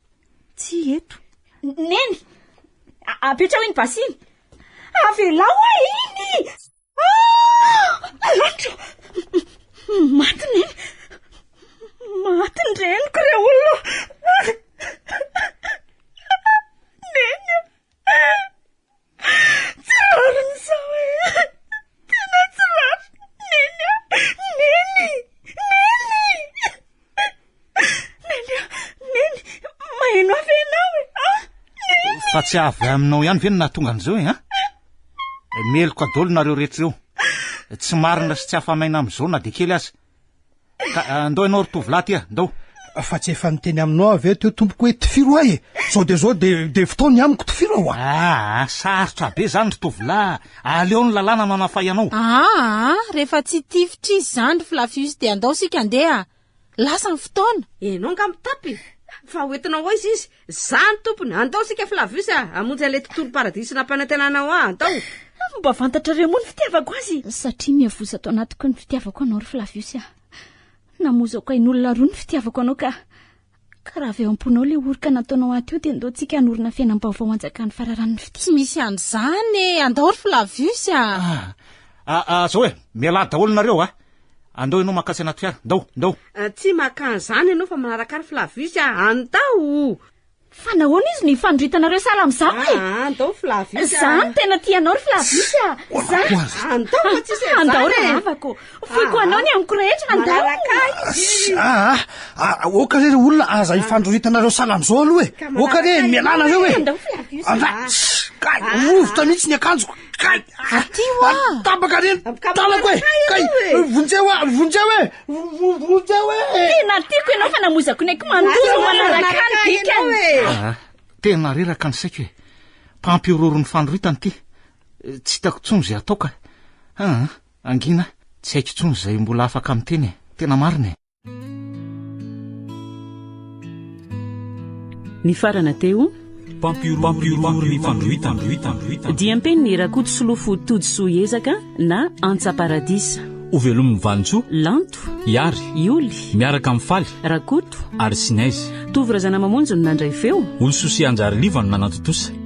tsy eto neny apetra ho iny basiny avelao a iny loatro maty neny maty ny reniko re olona neny tsy rariny zao e tena tsy rary neny maheno avy anao e fa tsy avy aminao ihany ve ny nahatonga an'izao e meloko adolo nareo rehetr'ireo tsy marina sy tsy afamaina amin'izao na de kely azy ka andao ianao rotovolahy ty ndao fa tsy efa niteny aminao avy eo teo tompoko hoe tifiro ahy sao de zao de fotoany amiko tifiro aho sarotra be zany rotovolahy aleo ny lalàna manafay anao rehefa tsy tifitra izy zany ry Flavius de andao sika andeha lasa ny fotoana enao nga mitapy fa hoentinao ao izy zany tompony andao sika Flavius amonjy an'le tontolo paradisy nampanantenanao andao mba fantatra reo moa ny fitiavako azy satria miavosa atao anatiko ny fitiavako anao ry Flavius namozako ain'olona roa ny fitiavako anao ka raha avy eo amponao le orika nataonao aty io de andao tsika hanorina fiainam-baovao anjakan'ny fararan'ny tsy misy an'izany andao ry Flavius zao miala daholo nareo andao ianao makasy anaty fiara ndao tsy makan'izany ianao fa manaraka ary Flavius andao fa nahoana izy ny fandritanareo sala am'zako andao Flavius zany tena tianao ry Flavius andao fa tsisy andao ry havako foiko anao ny amiko rehetra andao oka re olona aza ifandroritanareo sala am'izao aloha e oka re mialana reo e ovotra mihitsy ny akanjoko tabaka reny talako e vonjeo tena tiako ianao fa namozako ny aiko mandozo manaraka ny dikany tena reraka ny saiko hoe mpampiororo ny fandroritany ty tsy hitako tsony zay atao ka angina tsy haiko tsony zay mbola afaka amin'ny teny tena marina ny farana teo mpampiororo ny fandroitany diampeny rakoto solofo todsoa ezaka na antsaparadisa ovelomy vanitsoa lanto iary ioly miaraka amin'ny faly rakoto ary sinaizy tovy razana mamonjy no nandray feo olo sosi anjary livano nanatotosa